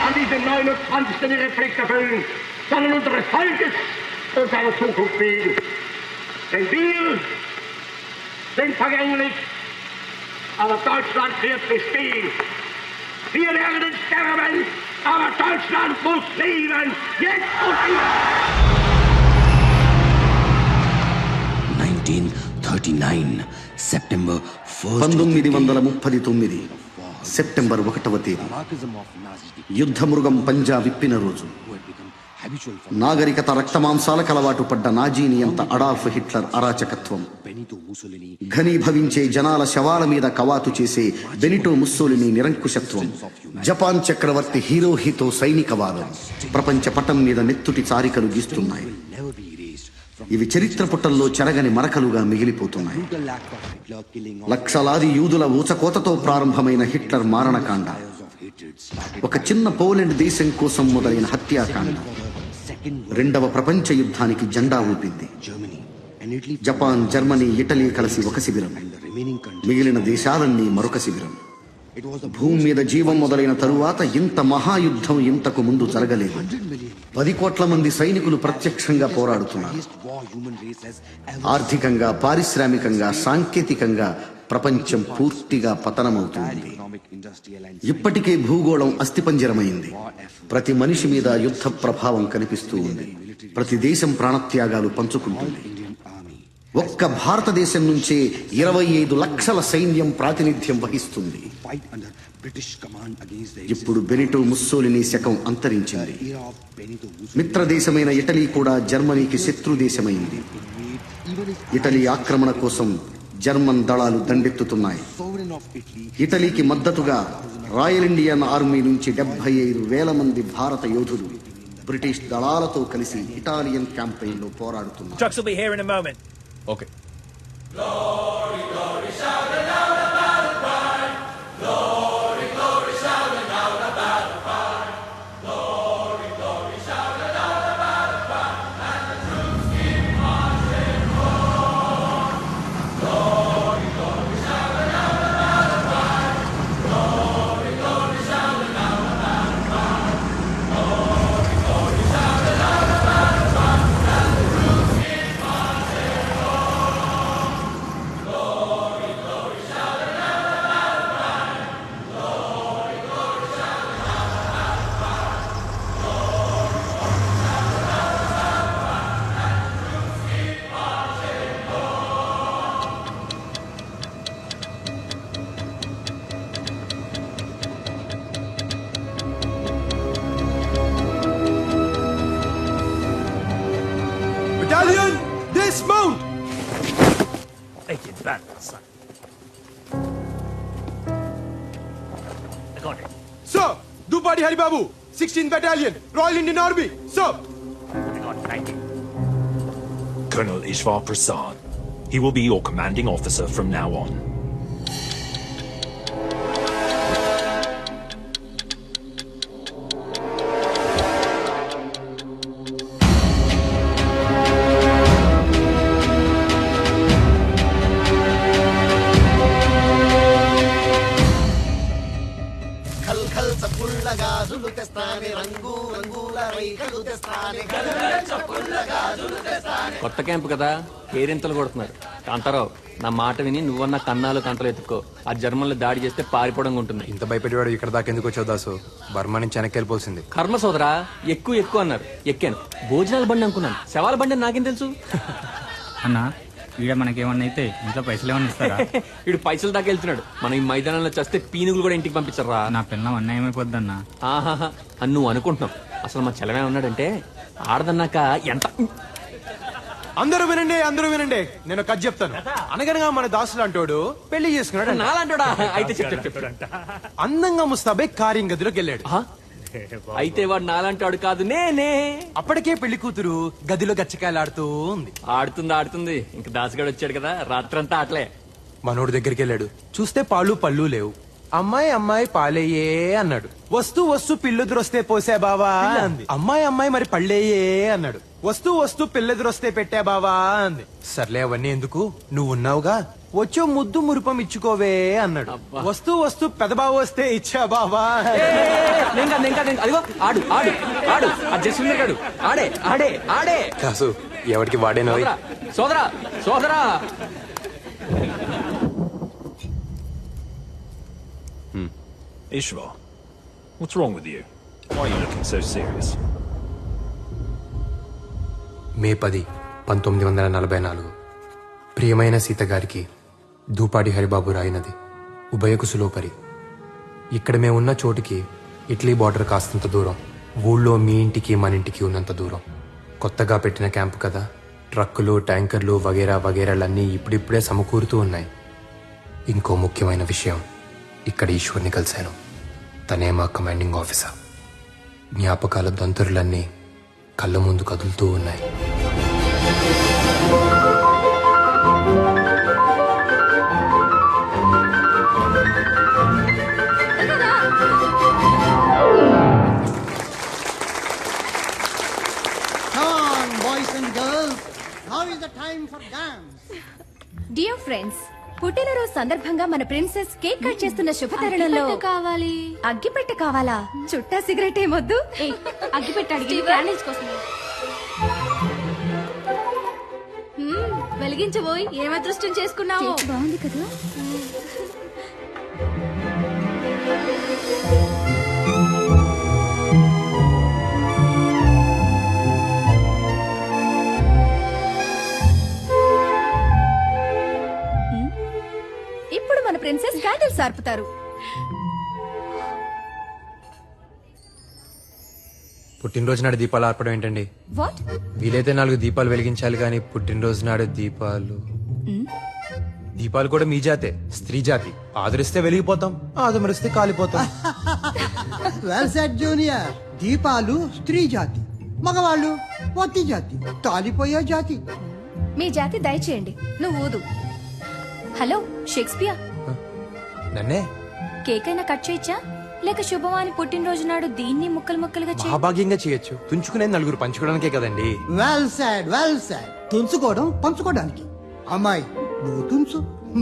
an diesem 29. ihre Pflicht erfüllen, sondern unseres Volkes und seiner Zukunft wegen. Denn wir sind vergänglich, aber Deutschland wird bestehen. Wir werden sterben, aber Deutschland muss leben, jetzt und immer. 1939 September 1939 September 1వ తేదీ యుద్ధమృగం పంజా విప్పిన రోజు. నాగరికత రక్తమాంసాలకు అలవాటు పడ్డ Nazi నియంత Adolf Hitler అరాచకత్వం, ఘనీభవించే జనాల శవాల మీద కవాతు చేసే బెనిటో ముస్సోలిని నిరంకుశత్వం, జపాన్ చక్రవర్తి హిరోహితో సైనికవాదం ప్రపంచ పటం మీద నెత్తుటి చారికలు గీస్తున్నాయి. ఇవి చరిత్ర పుటల్లో చెరగని మరకలుగా మిగిలిపోతున్నాయి. లక్షలాది యూదుల ఊచకోతతో ప్రారంభమైన హిట్లర్ మారణకాండ, ఒక చిన్న పోలెండ్ దేశం కోసం మొదలైన హత్యాకాండ రెండవ ప్రపంచ యుద్ధానికి జెండా ఊపింది. జపాన్, జర్మనీ, ఇటలీ కలిసి ఒక శిబిరం, మిగిలిన దేశాలన్నీ మరొక శిబిరం. భూమి మీద జీవం మొదలైన తరువాత ఇంత మహాయుద్ధం ఇంతకు ముందు జరగలేదు. 10 కోట్ల మంది సైనికులు ప్రత్యక్షంగా పోరాడుతున్నారు. ఆర్థికంగా, పారిశ్రామికంగా, సాంకేతికంగా ప్రపంచం పూర్తిగా పతనమవుతుంది. ఇప్పటికే భూగోళం అస్థిపంజరమైంది. ప్రతి మనిషి మీద యుద్ధ ప్రభావం కనిపిస్తూ ఉంది. ప్రతి దేశం ప్రాణత్యాగాలు పంచుకుంటుంది. ఒక్క భారతదేశం నుంచే 25 లక్షల సైన్యం ప్రాతినిధ్యం వహిస్తుంది. ఇప్పుడు బెనిటో ముస్సోలిని శకం అంతరించింది. మిత్రదేశమైన ఇటలీ కూడా జర్మనీకి శత్రు దేశమైంది. ఇటలీ ఆక్రమణ కోసం జర్మన్ దళాలు దండెత్తుతున్నాయి. ఇటలీకి మద్దతుగా రాయల్ ఇండియన్ ఆర్మీ నుంచి 75,000 మంది భారత యోధులు బ్రిటిష్ దళాలతో కలిసి ఇటాలియన్ క్యాంపెయిన్ లో పోరాడుతున్నారు. Okay. Glory, glory, shout it out about the pride. Glory, glory, shout it out about the pride. Glory, glory, shout it out about the pride. And the troops keep marching on. Glory, glory, shout it out about the pride. Glory, glory, shout it out about the pride. Glory, glory, shout it out about the pride. And the troops keep marching on. Battalion, dismount! Take it back, son. I got it. Sir, Dupadi Haribabu, 16th Battalion, Royal Indian Army. Sir, I got 90. Colonel Ishwar Prasad. He will be your commanding officer from now on. కొత్త camp కదా, కేరింతలు కొడుతున్నారు. కాంతారావు, నా మాట విని నువ్వన్న కన్నాలు కంటలు ఎత్తుకో. ఆ జర్మన్లు దాడి చేస్తే పారిపోవడం ఉంటుంది. ఇంత భయపెట్టేవాడు ఇక్కడ దాకా ఎందుకు వచ్చావు దాసు? బర్మా నుంచి వెనక్కి వెళ్ళిపోతుంది. కర్మ సోదరా, ఎక్కువ అన్నారు, ఎక్కాను. భోజనాల బండి అనుకున్నాను, శవాల బండి అని నాకేం తెలుసు? అన్నా, ఈడ మనకేమన్నా అయితే ఇంట్లో పైసలు ఏమన్నా ఇస్తారా? వీడు పైసలు దాకా వెళ్తున్నాడు. మనం ఈ మైదానంలో చేస్తే పీనుగులు కూడా ఇంటికి పంపించరా? నా పిల్లం అన్యాయమైపోద్దన్నా. ఆహాహా అని నువ్వు అనుకుంటున్నావు. అసలు మా చెలమే ఉన్నాడంటే ఆడదన్నాక ఎంత. అందరూ వినండి, నేను కథ చెప్తాను. అనగనగా మన దాసులు అంటోడు పెళ్లి చేసుకున్నాడు. నాలంటాడా? అయితే చెప్పు. అందంగా ముస్తాబే కార్యం గదిలోకి వెళ్ళాడు. అయితే వాడు నాలంటాడు కాదు, నేనే. అప్పటికే పెళ్లి కూతురు గదిలో గచ్చకాయలు ఆడుతూ ఉంది. ఆడుతుంది. ఇంక దాసుగాడు వచ్చాడు కదా, రాత్రంతా ఆటలే. మనోడి దగ్గరికి వెళ్ళాడు. చూస్తే పాలు పళ్ళు లేవు. అమ్మాయి అమ్మాయి పాలేయే అన్నాడు. వస్తూ వస్తూ పిల్లెదురొస్తే పోసే బావా అంది. అమ్మాయి అమ్మాయి మరి పళ్ళేయే అన్నాడు. వస్తూ వస్తూ పిల్లెదురొస్తే పెట్టే బావా అంది. సర్లే అవన్నీ ఎందుకు, నువ్వు ఉన్నావుగా, వచ్చో ముద్దు మురుపం ఇచ్చుకోవే అన్నాడు. వస్తూ వస్తూ పెదబావ వస్తే ఇచ్చా బావా. అదిగో ఆడు ఆడు ఆడు జస్విందర్ గాడు ఆడే ఆడే ఆడే. దాసు ఎవరికి వాడేనో. సోదరా సోదరా Ishva, what's wrong with you? Why are you looking so serious? మే 10, 1944 ప్రియమైన సీత గారికి దూపాడి హరిబాబు రాయినది ఉభయ కుశలోపరి. ఇక్కడ మేమున్న చోటుకి ఇటలీ బార్డర్ కాస్తంత దూరం, ఊళ్ళో మీ ఇంటికి మన ఇంటికి ఉన్నంత దూరం. కొత్తగా పెట్టిన క్యాంపు కదా, ట్రక్కులు ట్యాంకర్లు వగేరా వగేరాలన్నీ ఇప్పుడిప్పుడే సమకూరుతూ ఉన్నాయి. ఇంకో ముఖ్యమైన విషయం, ఇక్కడ ఈశ్వర్ని కలిశాను. తనే మా కమాండింగ్ ఆఫీసర్. జ్ఞాపకాల దంతురులన్నీ కళ్ళ ముందు కదులుతూ ఉన్నాయి. డియర్ ఫ్రెండ్స్, పుట్టినరోజు సందర్భంగా మన ప్రిన్సెస్ కేక్ కట్ చేస్తున్న శుభతరుణంలో కావాలి. అగ్గిపెట్టె కావాలా? చుట్టా సిగరెట్ ఏమొద్దు. అగ్గిపెట్టాడు వెలిగించబోయి ఏం అదృష్టం చేసుకున్నావు. బాగుంది కదా. ఇప్పుడు మన ప్రిన్సెస్ క్యాండిల్స్ ఆర్పుతారు. పుట్టినరోజు నాడు దీపాలు ఆర్పడం ఏంటండి? వాట్? వీలైతే 4 దీపాలు వెలిగించాలి కానీ పుట్టినరోజు నాడు దీపాలు కూడా మీ జాతే, స్త్రీ జాతి. ఆదరిస్తే వెలిగిపోతాం, ఆదమరిస్తే కాలిపోతాం. Well said junior. దీపాలు స్త్రీ జాతి, మగవాళ్ళు వత్తి జాతి, కాలిపోయే జాతి. మీ జాతి దయచేయండి. నువ్వు ఊదు. హలో షేక్స్పియర్, నన్నే కేక్ అయినా కట్ చేయొచ్చా, లేక శుభవాని పుట్టినరోజు నాడు దీన్ని ముక్కలు ముక్కలుగా మహాభాగ్యంగా చేయొచ్చు. తుంచుకునేది నలుగురు పంచుకోవడానికే కదండి. Well said well said. తుంచుకోవడం పంచుకోవడానికి. అమ్మాయి నువ్వు తుంచు,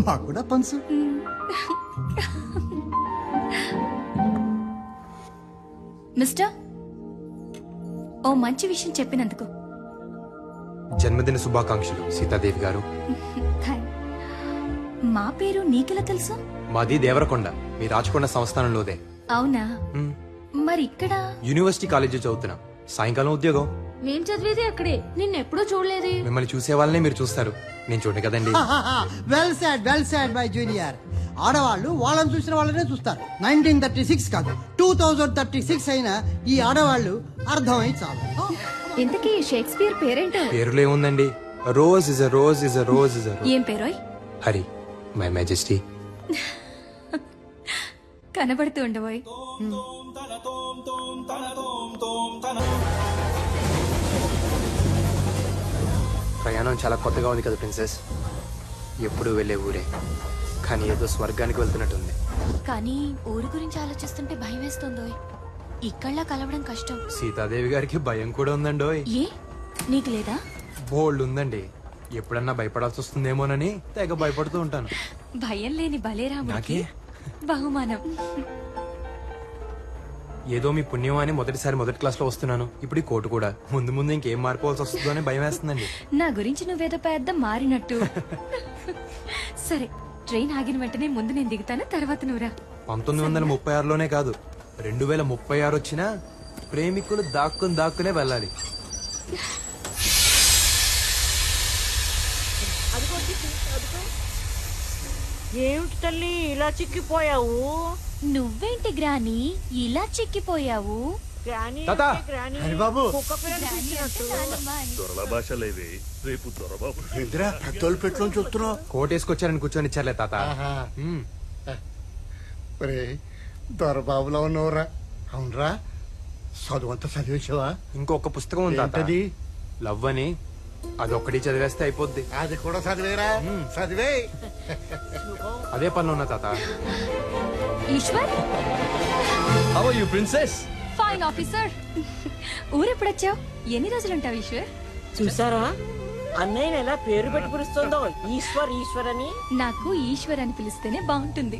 మాకు కూడా పంచు. మిస్టర్, ఓ మంచి విషయం చెప్పినందుకు జన్మదిన శుభాకాంక్షలు సీతాదేవి గారు. మా పేరు నీకెలా తెలుసు? మాది దేవరకొండ, మీ రాచకొండ సంస్థానంలోదే. అవునా? మరి ఇక్కడ యూనివర్సిటీ కాలేజీ చదువుతున్నా. సాయంకాలం ఉద్యోగం. మేం చదివేది అక్కడే, నిన్నెప్పుడూ చూడలేదే. మిమ్మల్ని చూసే వాళ్ళనే మీరు చూస్తారు, నేను చూడను కదండి. Well said my junior. ఆడవాళ్ళు వాళ్ళని చూసిన వాళ్ళనే చూస్తారు. 1936 కాదు, 2036 అయినా ఈ ఆడవాళ్ళు అర్థమై చాలు. ఇంతకీ షేక్స్పియర్ పేరేంటో? పేరులో ఏముందండి, rose is a rose is a rose is a rose. ఏం పేరోయ్? Hari, my majesty. కనబడుతూ ఉండబోయ్. ప్రయాణం చాలా కొత్తగా ఉంది కదా ప్రిన్సెస్. ఎప్పుడు వెళ్ళే ఊరే, కానీ ఏదో స్వర్గానికి వెళ్తున్నట్టుంది. కానీ ఊరి గురించి ఆలోచిస్తుంటే భయం వేస్తుందో. ఇక్కడ్లా కలవడం కష్టం. సీతాదేవి గారికి భయం కూడా ఉందండోయ్. ఏ, నీకు లేదా? బోల్డ్ ఉందండి. ఎప్పుడన్నా భయపడాల్సి వస్తుందేమోనని తెగ భయపడుతూ ఉంటాను. భయం లేని బలేరాముడికి బహుమానం. ఏదో మీ పుణ్యం అని మొదటిసారి మొదటి క్లాస్ లో వస్తున్నాను. ఇప్పుడు ఈ కోటు కూడా. ముందు ముందు ఇంకేం మారిపోవాల్సి వస్తుందో అని భయం వేస్తుందండి. నా గురించి నువ్వేదో పెద్ద మారినట్టు. సరే, ట్రైన్ ఆగిన వెంటనే ముందు నేను దిగుతాను, తర్వాత నువ్వురా. 1936లోనే కాదు, 2036 వచ్చినా ప్రేమికులు దాక్కునే వెళ్ళాలి. ఏమిటి తల్లి ఇలా చిక్కిపోయావు? నువ్వేంటి గ్రాని ఇలా చిక్కిపోయావు? కోటేసుకొచ్చారని కూర్చొని ఇచ్చారులే తాత. దొరబాబులో ఉన్నవరా? అవునరా, చదువు అంతా చదివేసావా? ఇంకొక పుస్తకం ఉంది తాత, లవ్ అని. అదొక్కటి చదివేస్తే అయిపోద్ది. అది కూడా చదివేరా? చదివే. అదే పనిలో ఉన్నా తాత. Eshwar, how are you princess? Fine officer. ఊరెప్పుడొచ్చావు? ఎన్ని రోజులుంటావు ఈశ్వర్? చూసారా అన్నయ్య ఎలా పేరు పెట్టి పిలుస్తుందో, ఈశ్వర్ ఈశ్వర్ అని. నాకు ఈశ్వర్ అని పిలిస్తేనే బాగుంటుంది.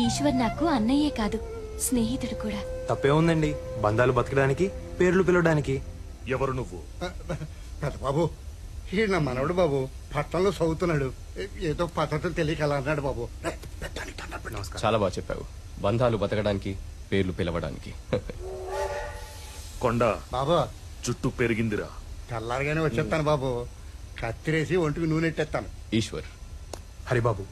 ఈశ్వర్ నాకు అన్నయ్యే కాదు, స్నేహితుడు కూడా. తప్పే ఉందండి, బంధాలు బతకడానికి, పేర్లు పిలవడానికి. ఎవరు నువ్వు? పెద్ద బాబు, ఈ నా మనవడు బాబు పట్టణంలో చదువుతున్నాడు. ఏదో పద్ధతులు తెలియక అలా అన్నాడు బాబు. చాలా బాగా చెప్పావు. బంధాలు బతకడానికి, పేర్లు పిలవడానికి. కొండ బాబు చుట్టూ పెరిగిందిరా. తెల్లారిగానే వచ్చేస్తాను బాబు. కత్తిరేసి ఒంటికి నూనె ఎట్టేస్తాను. Eshwar. Haribabu.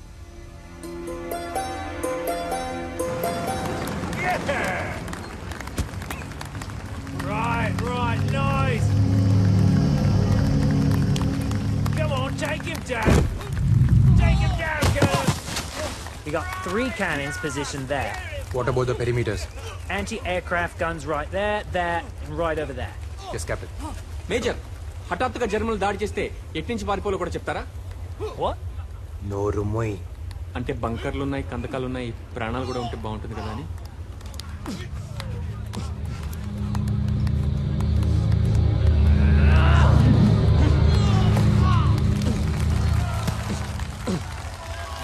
Right, nice. Come on, take him down. Take him down, girl. We got 3 cannons positioned there. What about the perimeters? Anti-aircraft guns right there, and right over there. Yes, Captain. Major, హఠాత్తుగా జర్మన్లు దాడి చేస్తే ఎట్నుంచి పారిపోలో కూడా చెప్తారా? What? నోరు మొయ్. అంటే బంకర్లున్నాయి, కందకాలున్నాయి, ప్రాణాలు కూడా ఉంటే బాగుంటుంది కదా అని.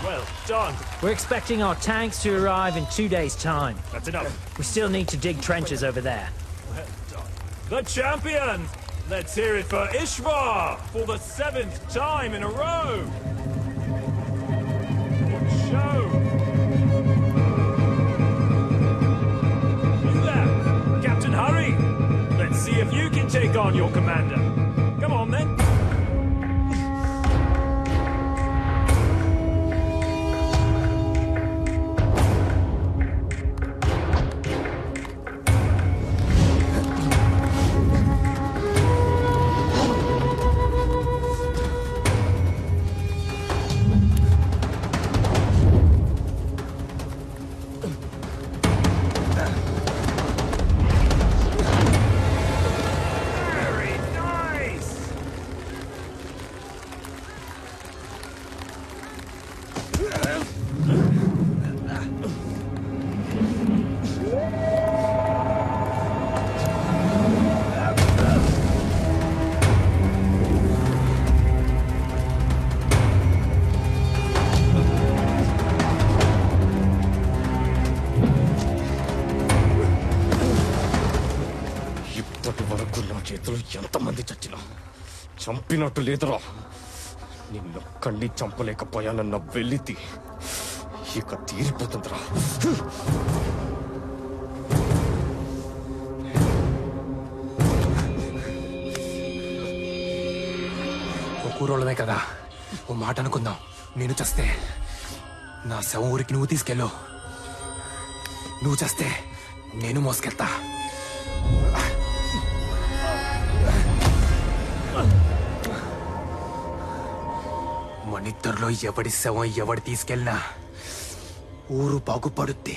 Well done. We're expecting our tanks to arrive in 2 days' time. That's enough. We still need to dig trenches over there. Well done. The champion! Let's hear it for Ishvar for the 7th time in a row. Good show. Who's there? Captain Hurry. Let's see if you can take on your commander. Come on then. Very nice. ఇప్పటి వరకు నా చేతులు ఎంతమంది చచ్చినా చంపినట్టు లేదురా. నిన్నొక్కడిని చంపలేకపోయానన్న వెలితి ఇక తీరిపోతుందిరా. ఓ కూరోళ్ళమే కదా, ఓ మాట అనుకుందాం. నేను చస్తే నా శవం ఊరికి నువ్వు తీసుకెళ్ళు. నువ్వు చస్తే నేను మోసుకెళ్తా. మనిద్దరిలో ఎవడి శవం ఎవడి తీసుకెళ్ళినా ఊరు బాగుపడుద్ది.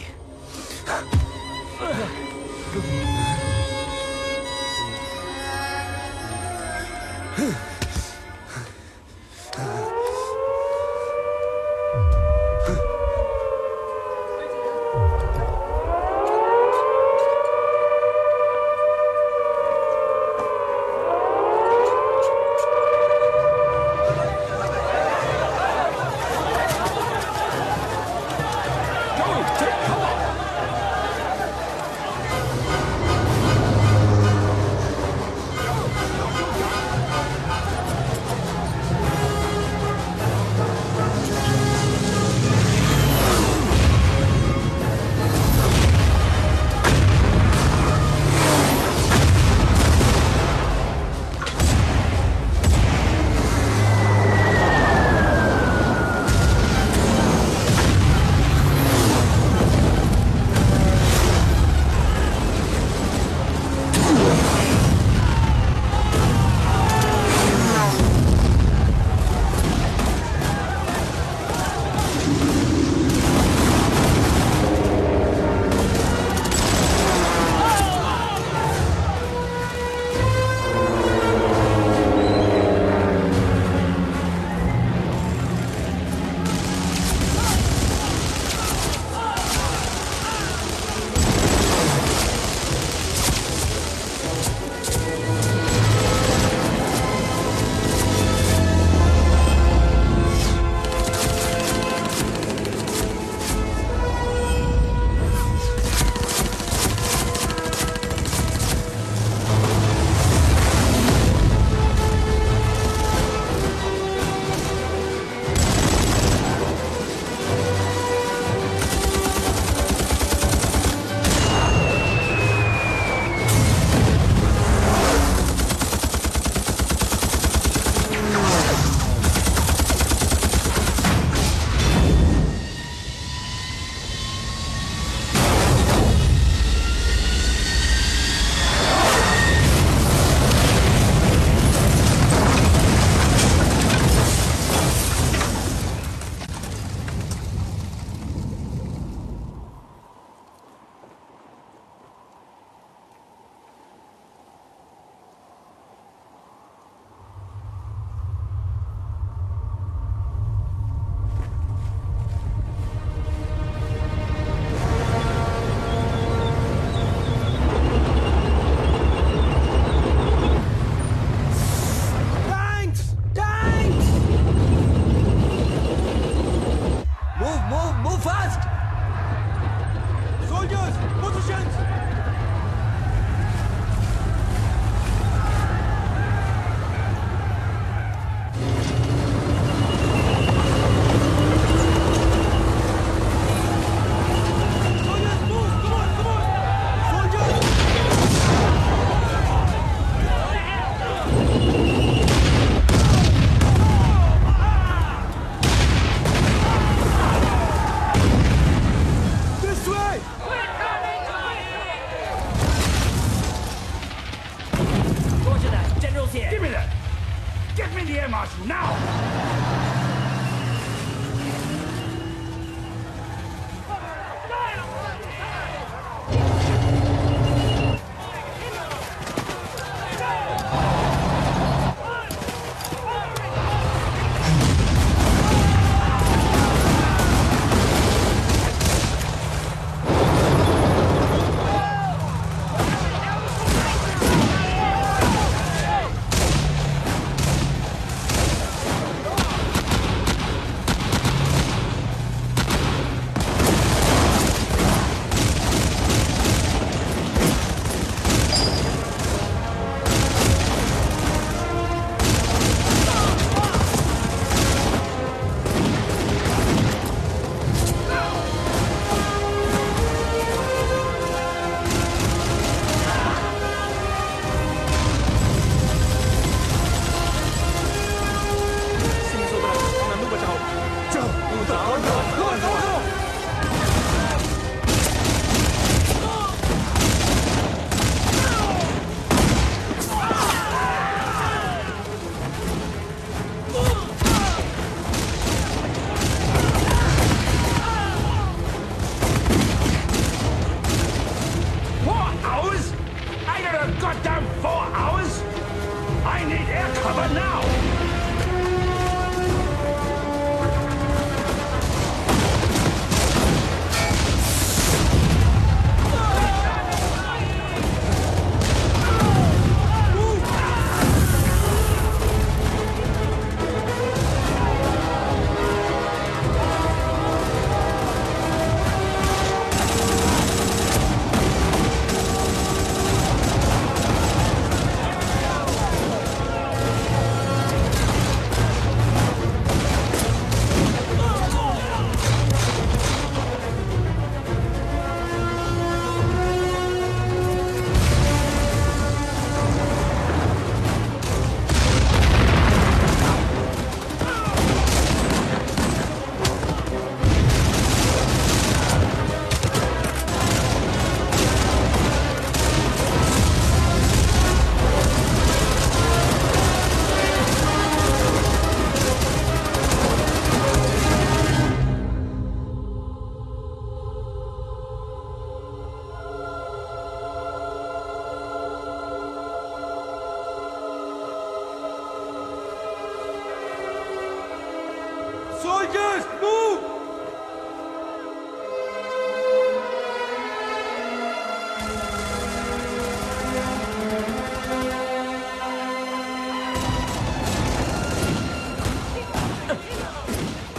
Soldiers, move!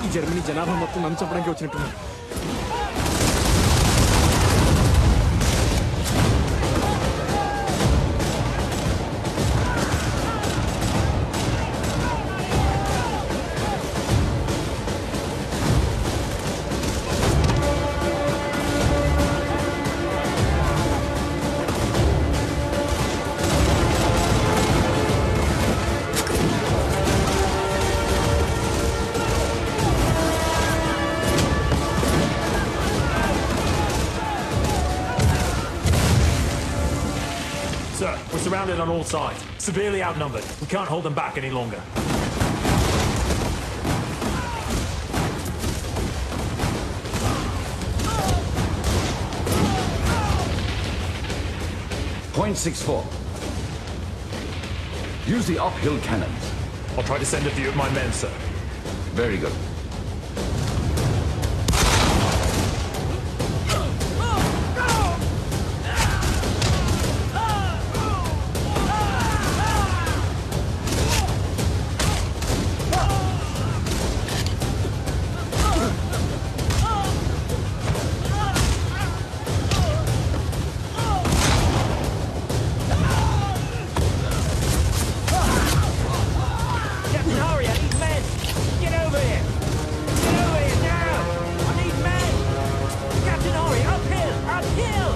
ఈ జర్మనీ జనాభా మొత్తం నన్ను చంపడానికి వచ్చినట్టున్నారు. Sir, we're surrounded on all sides. Severely outnumbered. We can't hold them back any longer. .64. Use the uphill cannons. I'll try to send a few of my men, sir. Very good. Captain Hari, I need men! Get over here! Get over here now! I need men! Captain Hari, uphill! Uphill!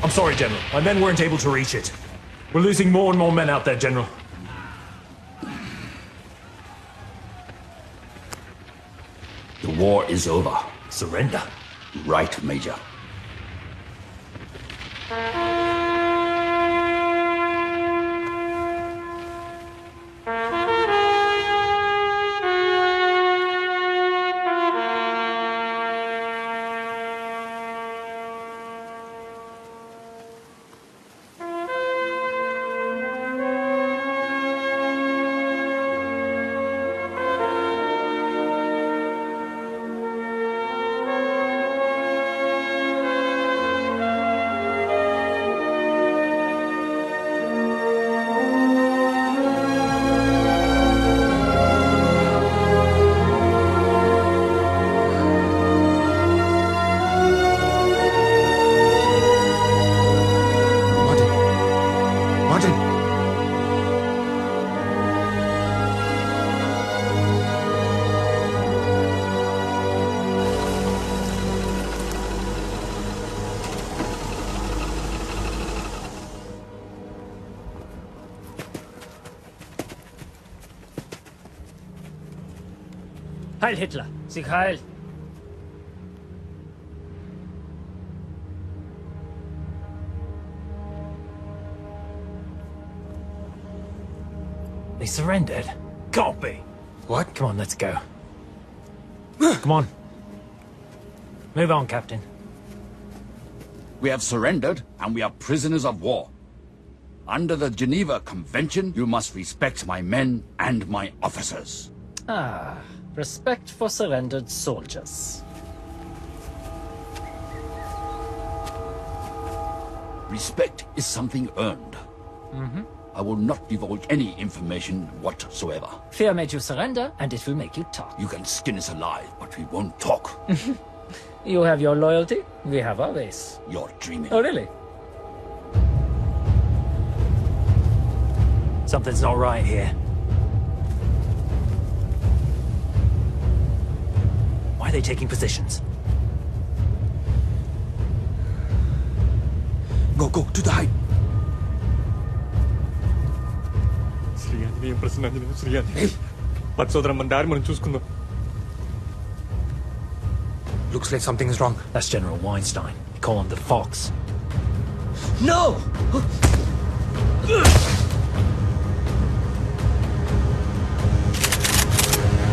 I'm sorry, General. My men weren't able to reach it. We're losing more and more men out there, General. The war is over. Surrender. Right, Major. Heil Hitler! Sieg heil! They surrendered? Can't be. What? Come on, let's go. Come on. Move on, Captain. We have surrendered, and we are prisoners of war. Under the Geneva Convention, you must respect my men and my officers. Ah, respect for surrendered soldiers. Respect is something earned. Mm-hmm. I will not divulge any information whatsoever. Fear made you surrender, and it will make you talk. You can skin us alive, but we won't talk. You have your loyalty, we have our base. You're dreaming. Oh, really? Something's not right here. Why are they taking positions? Go to the height. Shri Anjaneyam ప్రసన్నాంజనేయం Shri Anjaneyam. పద సోదరా, మన దారి మనం చూసుకుందాం. Looks like something is wrong. That's General Weinstein. You call him the Fox. No!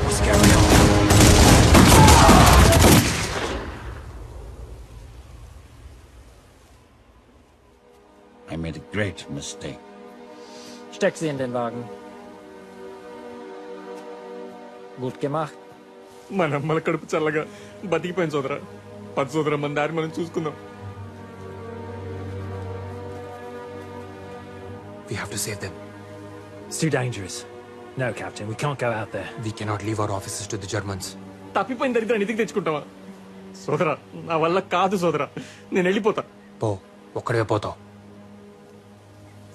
What's going on? I made a great mistake. Steck sie in den Wagen. Gut gemacht. మన అమ్మల కడుపు చల్లగా బతికిపోయింది సోదరా. పద సోదరా, మన దారి మనం చూసుకుందాం. We have to save them. It's too dangerous. No, Captain, we can't go out there. We cannot leave our offices to the Germans. తప్పిపోయిన దరిద్రం ఇంటికి తెచ్చుకుంటావా? సోదరా, నా వల్ల కాదు సోదరా, నేను వెళ్ళిపోతా. పో, ఒక్కడే పోతావు.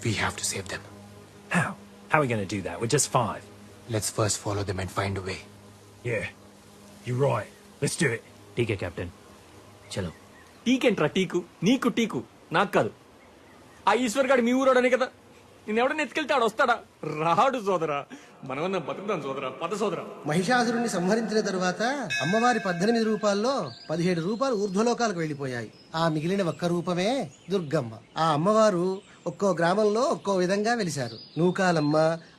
We have to save them. How? How are we going to do that? We're just 5. Let's first follow them and find a way. Yeah, you're right. Let's do it. TK captain. చలో. టీకేంట్రా teak? నీకు teak, నాకు కాదు. ఆ ఈశ్వర్ గారు మీ ఊరోడనే కదా. నేను ఎవడన్నా ఎత్తుకెళ్తే ఆడు వస్తాడా? రాడు సోదరా. మనమన్నా బతుకుతాం సోదరా. పద సోదరా. మహిషాసురుణ్ణి సంహరించిన తరువాత అమ్మవారి 18 రూపాల్లో 17 రూపాయలు ఊర్ధ్వలోకాలకు వెళ్లిపోయాయి. ఆ మిగిలిన ఒక్క రూపమే దుర్గమ్మ. ఆ అమ్మవారు ఒక్కో గ్రామంలో ఒక్కో విధంగా వెలిశారు. నూకాలమ్మ,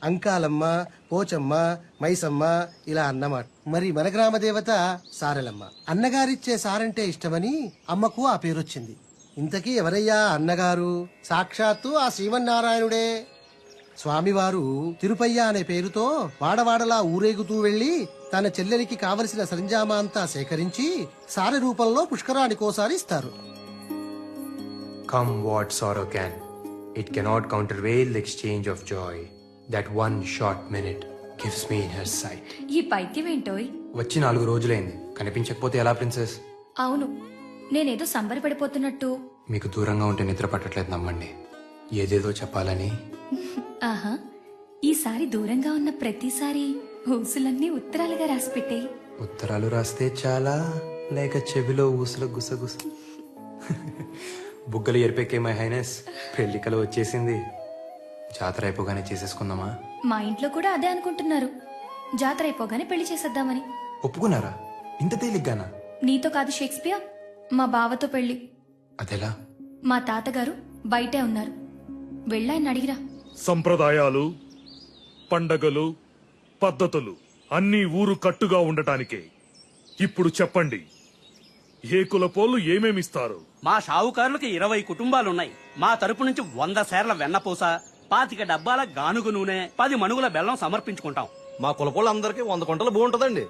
అంకాలమ్మ, పోచమ్మ, మైసమ్మ ఇలా అన్నమాట. మరి మన గ్రామ దేవత సారెలమ్మ. అన్నగారిచ్చే సారంటే ఇష్టమని అమ్మకు ఆ పేరొచ్చింది. ఇంతకీ ఎవరయ్యా అన్నగారు? సాక్షాత్తు ఆ శ్రీమన్నారాయణుడే. స్వామివారు తిరుపయ్య అనే పేరుతో వాడవాడలా ఊరేగుతూ వెళ్లి తన చెల్లెలికి కావలసిన సరంజామా అంతా సేకరించి సారె రూపంలో పుష్కరానికోసారి ఇస్తారు. Come what sorrow can, it cannot countervail the exchange of joy that one short minute gives me in her sight. ఈ పైత్యం ఏంటోయ్? వచ్చి 4 రోజులైంది, కనిపించకపోతే ఎలా ప్రిన్సెస్? అవును, నేనేదో సంబరపడిపోతున్నట్టు. మీకు దూరంగా ఉంటే నిద్ర పట్టట్లేదు, నమ్మండి. ఏదేదో చెప్పాలని. ఆహా, ఈసారి దూరంగా ఉన్న ప్రతిసారి ఊసులన్నీ ఉత్తరాలుగా రాసిపెట్టాయి. ఉత్తరాలు రాస్తే చాలా, లేక చెవిలో ఊసుల గుసగుస. బుగ్గలు ఎరిపెక్కే మై హైనెస్, పెళ్లికలు వచ్చేసింది. జాతర అయిపోగానే చేసేసుకుందామా? మా ఇంట్లో కూడా అదే అనుకుంటున్నారు. జాతర అయిపోగానే పెళ్లి చేసేద్దామని. ఒప్పుకున్నారా? ఇంత తేలిగ్గానా? నీతో కాదు షేక్స్పియర్, మా బావతో పెళ్లి. అదెలా? మా తాతగారు బయటే ఉన్నారు, వెళ్ళాయని అడిగిరా. సంప్రదాయాలు, పండగలు, పద్ధతులు అన్నీ ఊరు కట్టుగా ఉండటానికే. ఇప్పుడు చెప్పండి, ఏ కులపోళ్ళు ఏమేమిస్తారు? మా షావుకారులకి 20 కుటుంబాలున్నాయి. మా తరపు నుంచి 100 సేర్ల వెన్నపూస, 25 డబ్బాల గానుగు నూనె, 10 మణుగుల బెల్లం సమర్పించుకుంటాం. మా కులపోళ్ళందరికీ 100 కుంటల భూ ఉంటదండి.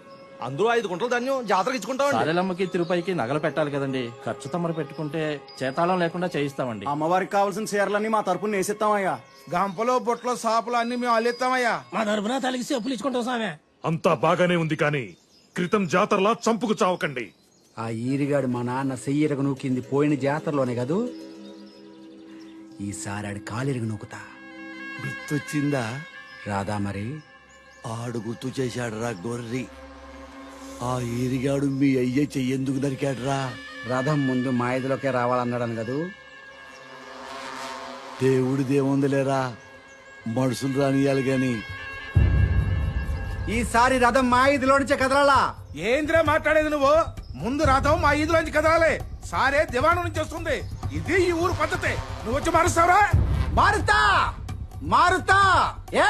అందులో 5 కుంటల ధాన్యం జాతరకి ఇచ్చుకుంటాం. సారెలమ్మకి తిరుపతికి నగలు పెట్టాలి కదండి. ఖర్చు తమరు పెట్టుకుంటే చేతాళం లేకుండా చేయిస్తామండి. అమ్మవారికి కావాల్సిన చీరలన్నీ మా తరపున వేసిస్తామయ్యా. గంపలో బొట్లో సాపులు అన్ని మేము అల్లిస్తామయ్యా. మా తరపున తలిగి చెప్పులు ఇచ్చుకుంటాం సామే. అంతా బాగానే ఉంది కానీ క్రితం జాతరలా చంపుకు చావకండి. ఆ ఈరిగాడు మా నాన్న సెయ్యరగ నూకింది పోయిన జాతరలోనే కదూ. ఈసారి ఆడి కాలిరగ నూకుతా. గుర్తొచ్చిందా? రాదా మరి? ఆడు గుర్తు చేశాడు రా గొర్రి. ఆ ఈరిగాడు మీ అయ్య చెయ్యేందుకు నరికాడు రా. రథం ముందు మా ఇదిలోకే రావాలన్నాడని కదూ. దేవుడిదేముందిలేరా, మనుషులు రానియాలి గాని. ఈసారి రథం మా ఇదిలో నుంచే కదలాలా. ఏంద్రా మాట్లాడేది నువ్వు? ముందు రథం మా ఈదులోంచి కదలాలి. సారే దివాణం నుంచి వస్తుంది. ఇది ఈ ఊరు పద్ధతి. నువ్వు వచ్చి మారుస్తావురా? మారుతా మారుతా. ఏ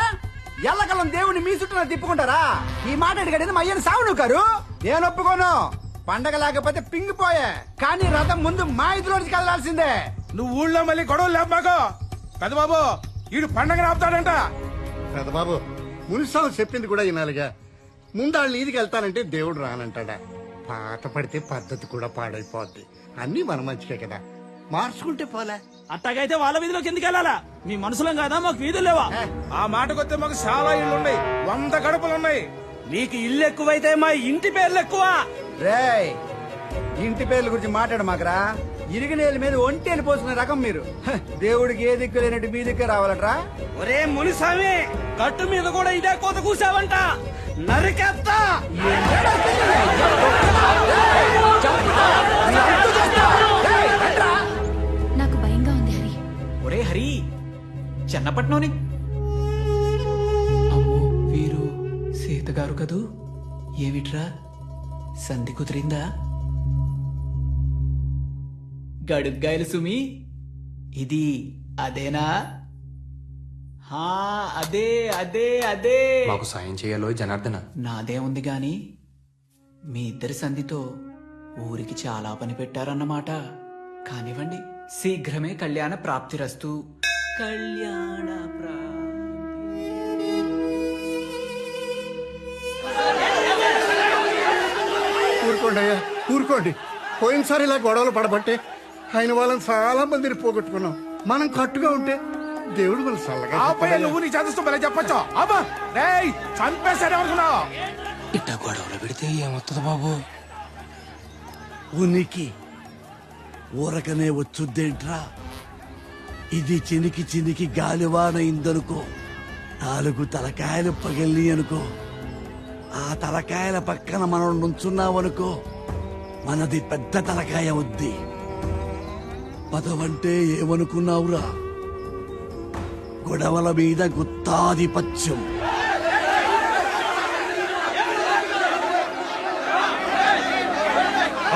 ఎల్లకలం దేవుని మీ చుట్టూ తిప్పుకుంటారా? ఈ మాట అడిగాడని మా అయ్యని సావు నువ్వు. నేను ఒప్పుకోను. పండగ లేకపోతే పింగిపోయే, కానీ రథం ముందు మా ఇదిలో నుంచి కదలాల్సిందే. నువ్వు ఊళ్ళో మళ్ళీ గొడవలు లేపాకో. పెద్దబాబు, ఈడు పండగ ఆపుతాడంట. పెద్దబాబు, మునిసావు చెప్పింది కూడా వినాలిగా. ముందాళ్ళు ఈదికి వెళ్తానంటే దేవుడు రానంటాడా? పాత పడితే పద్ధతి కూడా పాడైపోద్ది. అన్నీ మన మంచికే కదా, మార్చుకుంటే పోలే. అట్టాగైతే వాళ్ళ వీధిలోకి ఎందుకు వెళ్ళాలా? మీ మనుషులం కాదా, మాకు వీధులు లేవా? ఆ మాటకొస్తే మాకు చాలా ఇళ్ళున్నాయి, 100 గడపలున్నాయి. మీకు ఇల్లు ఎక్కువైతే మా ఇంటి పేర్లు ఎక్కువ. రేయ్, ఇంటి పేర్ల గురించి మాట్లాడు మాకరా. ఇరిగినేల మీద ఒంటేలు పోసుకునే రకం మీరు. దేవుడికి ఏ దిక్కు లేనట్టు మీ దిక్కు రావాలట్రా. ఒరే మునిస్వామి, కట్టు మీద కూడా ఇదే కోత కూసావంట, నరికేస్తా. నాకు భయంగా ఉంది హరి. హరి చెన్నపట్నం అమ్మో వీరు సీత గారు కదూ ఏమిట్రా సంధి కుదిరిందా గడుగ్గాయలు సుమి ఇది అదేనా హా అదే అదే అదే మాకు సాయం చేయాలో జనార్దన. నాదే ఉంది గాని మీ ఇద్దరి సంధితో ఊరికి చాలా పని పెట్టారన్నమాట. కానివ్వండి, శీఘ్రమే కళ్యాణ ప్రాప్తిరస్తు. కళ్యాణ ఊరుకోండి అయ్యా, ఊరుకోండి. పోయినసారి ఇలా గొడవలు పడబట్టే ఆయన వాళ్ళని చాలా మందిని పోగొట్టుకున్నాం. మనం కట్టుగా ఉంటే దేవుడు మన చల్లగా ఆపే నువ్వు నీ చదువుతూ భలే చెప్పొచ్చు. అబ్బా రేయ్ చంపేశాడు అనుకున్నావు. ఇట్ట గొడవలు పెడితే ఏమవుతుంది బాబు? ఉనికి ఊరకనే వచ్చుద్దేంట్రా? ఇది చినికి చినికి గాలివానయిందనుకో, 4 తలకాయలు పగిలి అనుకో, ఆ తలకాయల పక్కన మనం నుంచున్నావనుకో, మనది పెద్ద తలకాయ వద్ది. పదవంటే ఏమనుకున్నావురా? గొడవల మీద గుత్తాధిపత్యం.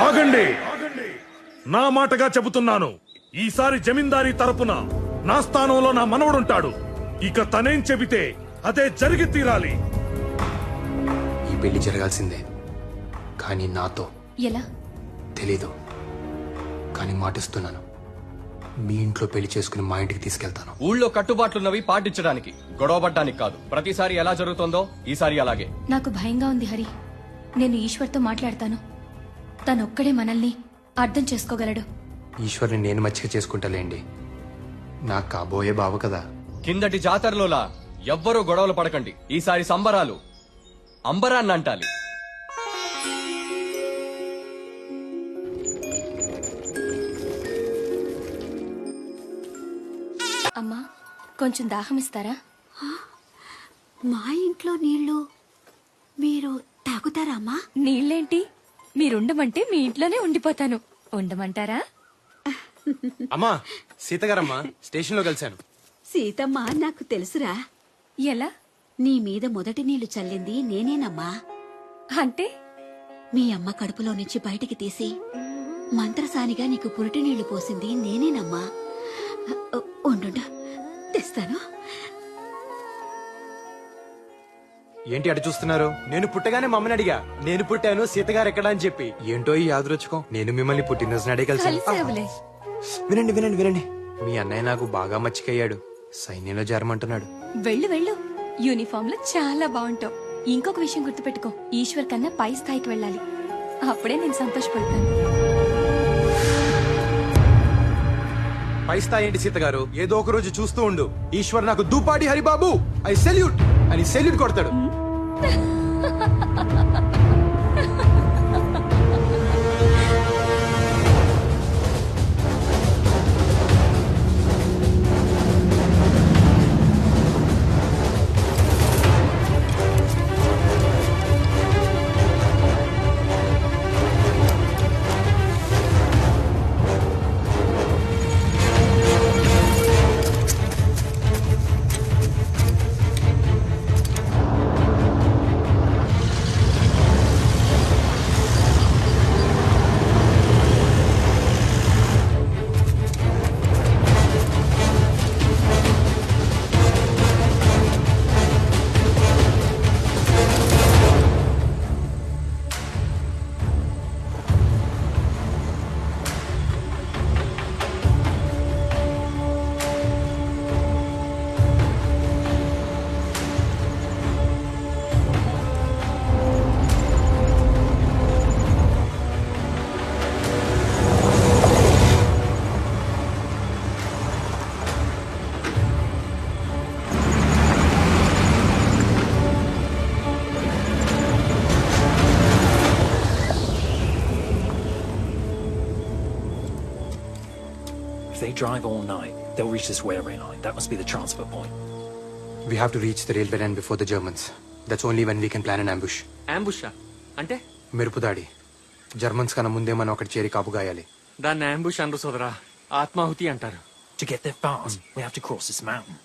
ఆగండి, నా మాటగా చెబుతున్నాను. ఈసారి జమీందారీ తరపున నా స్థానంలో నా మనవడుంటాడు. ఇక తనేం చెబితే అదే జరిగి తీరాలి. ఈ పెళ్లి జరగాల్సిందే, కానీ నాతో. ఎలా? తెలీదు, కానీ మాటిస్తున్నాను. మీ ఇంట్లో పెళ్లి చేసుకుని మా ఇంటికి తీసుకెళ్తాను. ఊళ్ళో కట్టుబాట్లున్నవి పాటించడానికి, గొడవపడ్డానికి కాదు. ప్రతిసారి ఎలా జరుగుతుందో ఈసారి అలాగే. నాకు భయంగా ఉంది హరి. నేను ఈశ్వర్తో మాట్లాడతాను. తనొక్కడే మనల్ని అర్థం చేసుకోగలడు. ఈశ్వర్ని నేను మచ్చిక చేసుకుంటాలేండి. నాకు కాబోయే బావ కదా. కిందటి జాతరలోలా ఎవ్వరూ గొడవలు పడకండి. ఈసారి సంబరాలు అంబరాన్ని అంటాలి. అమ్మా, కొంచెం దాహం ఇస్తారా? మా ఇంట్లో నీళ్లు మీరు తాగుతారా అమ్మా? నీళ్ళేంటి, మీరుండమంటే మీ ఇంట్లోనే ఉండిపోతాను. ఉండమంటారా? అమ్మా, సీతగారమ్మా స్టేషన్ లో కలిశాను. సీతమ్మ నాకు తెలుసురా. ఎలా? నీ మీద మొదటి నీళ్లు చల్లింది నేనేనమ్మా. అంటే మీ అమ్మ కడుపులో నుంచి బయటికి తీసి మంత్రసానిగా నీకు పురిటి నీళ్లు పోసింది నేనేనమ్మా. ఉండు, తెస్తాను. ఏంటి అటు చూస్తున్నారు? నేను పుట్టగానే మమ్మని అడిగా, నేను పుట్టాను సీతగారు ఎక్కడా అని చెప్పి. ఏంటో ఈ యాదృచ్ఛికం, నేను మిమ్మల్ని పుట్టినరోజు నాడే కలిసాను. వినండి వినండి వినండి, మీ అన్నయ్య నాకు బాగా మచ్చికయ్యాడు. సైన్యంలో చేరమంటున్నాడు. వెళ్ళు వెళ్ళు, యూనిఫామ్ లో చాలా బాగుంటావు. ఇంకొక విషయం గుర్తుపెట్టుకో, ఈశ్వర్ కన్నా పై స్థాయికి వెళ్ళాలి. అప్పుడే నేను సంతోషపడతాను. పై స్థాయి ఏంటి సీతగారు? ఏదో ఒక రోజు చూస్తూ ఉండు, ఈశ్వర్ నాకు దూపాటి హరిబాబు ఐ సెల్యూట్ అని సెల్యూట్ కొడతాడు. If they drive all night, they'll reach this railway line. That must be the transfer point. We have to reach the railway line before the Germans. That's only when we can plan an ambush. Ambush అంటే? మెరుపు దాడి. Germans కన్నా ముందే మనం అక్కడ చేరి కాపు గాయాలి. దాన్ని ambush అనరు సోదరా, ఆత్మాహుతి అంటారు. To get there fast, we have to cross this mountain.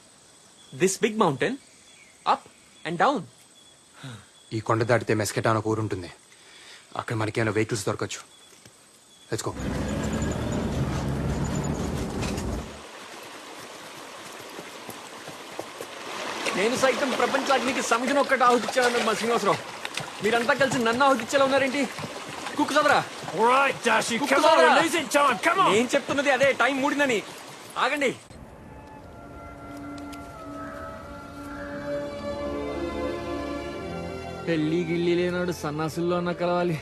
This big mountain up and down. ఈ కొండ దాటితే మెస్కెటా అని ఒక ఊరు ఉంటుంది. అక్కడ మనకేమైనా వెహికల్స్ దొరకచ్చు. Let's go. నేను సైతం ప్రపంచానికి సమితిని ఒక్కటి ఆహుతిచ్చాను మా శ్రీనివాసరావు. మీరంతా కలిసి నన్ను ఆహుతిచ్చేలా ఉన్నారేంటి? కుక్కు సదరా. Right, Dashi, come on, we're losing time, come on! నేను చెప్తున్నది అదే, టైం మూడిందని. ఆగండి. పెళ్లి గిళ్ళి లేనాడు సన్నాసుల్లో అన్నా కలవాలి,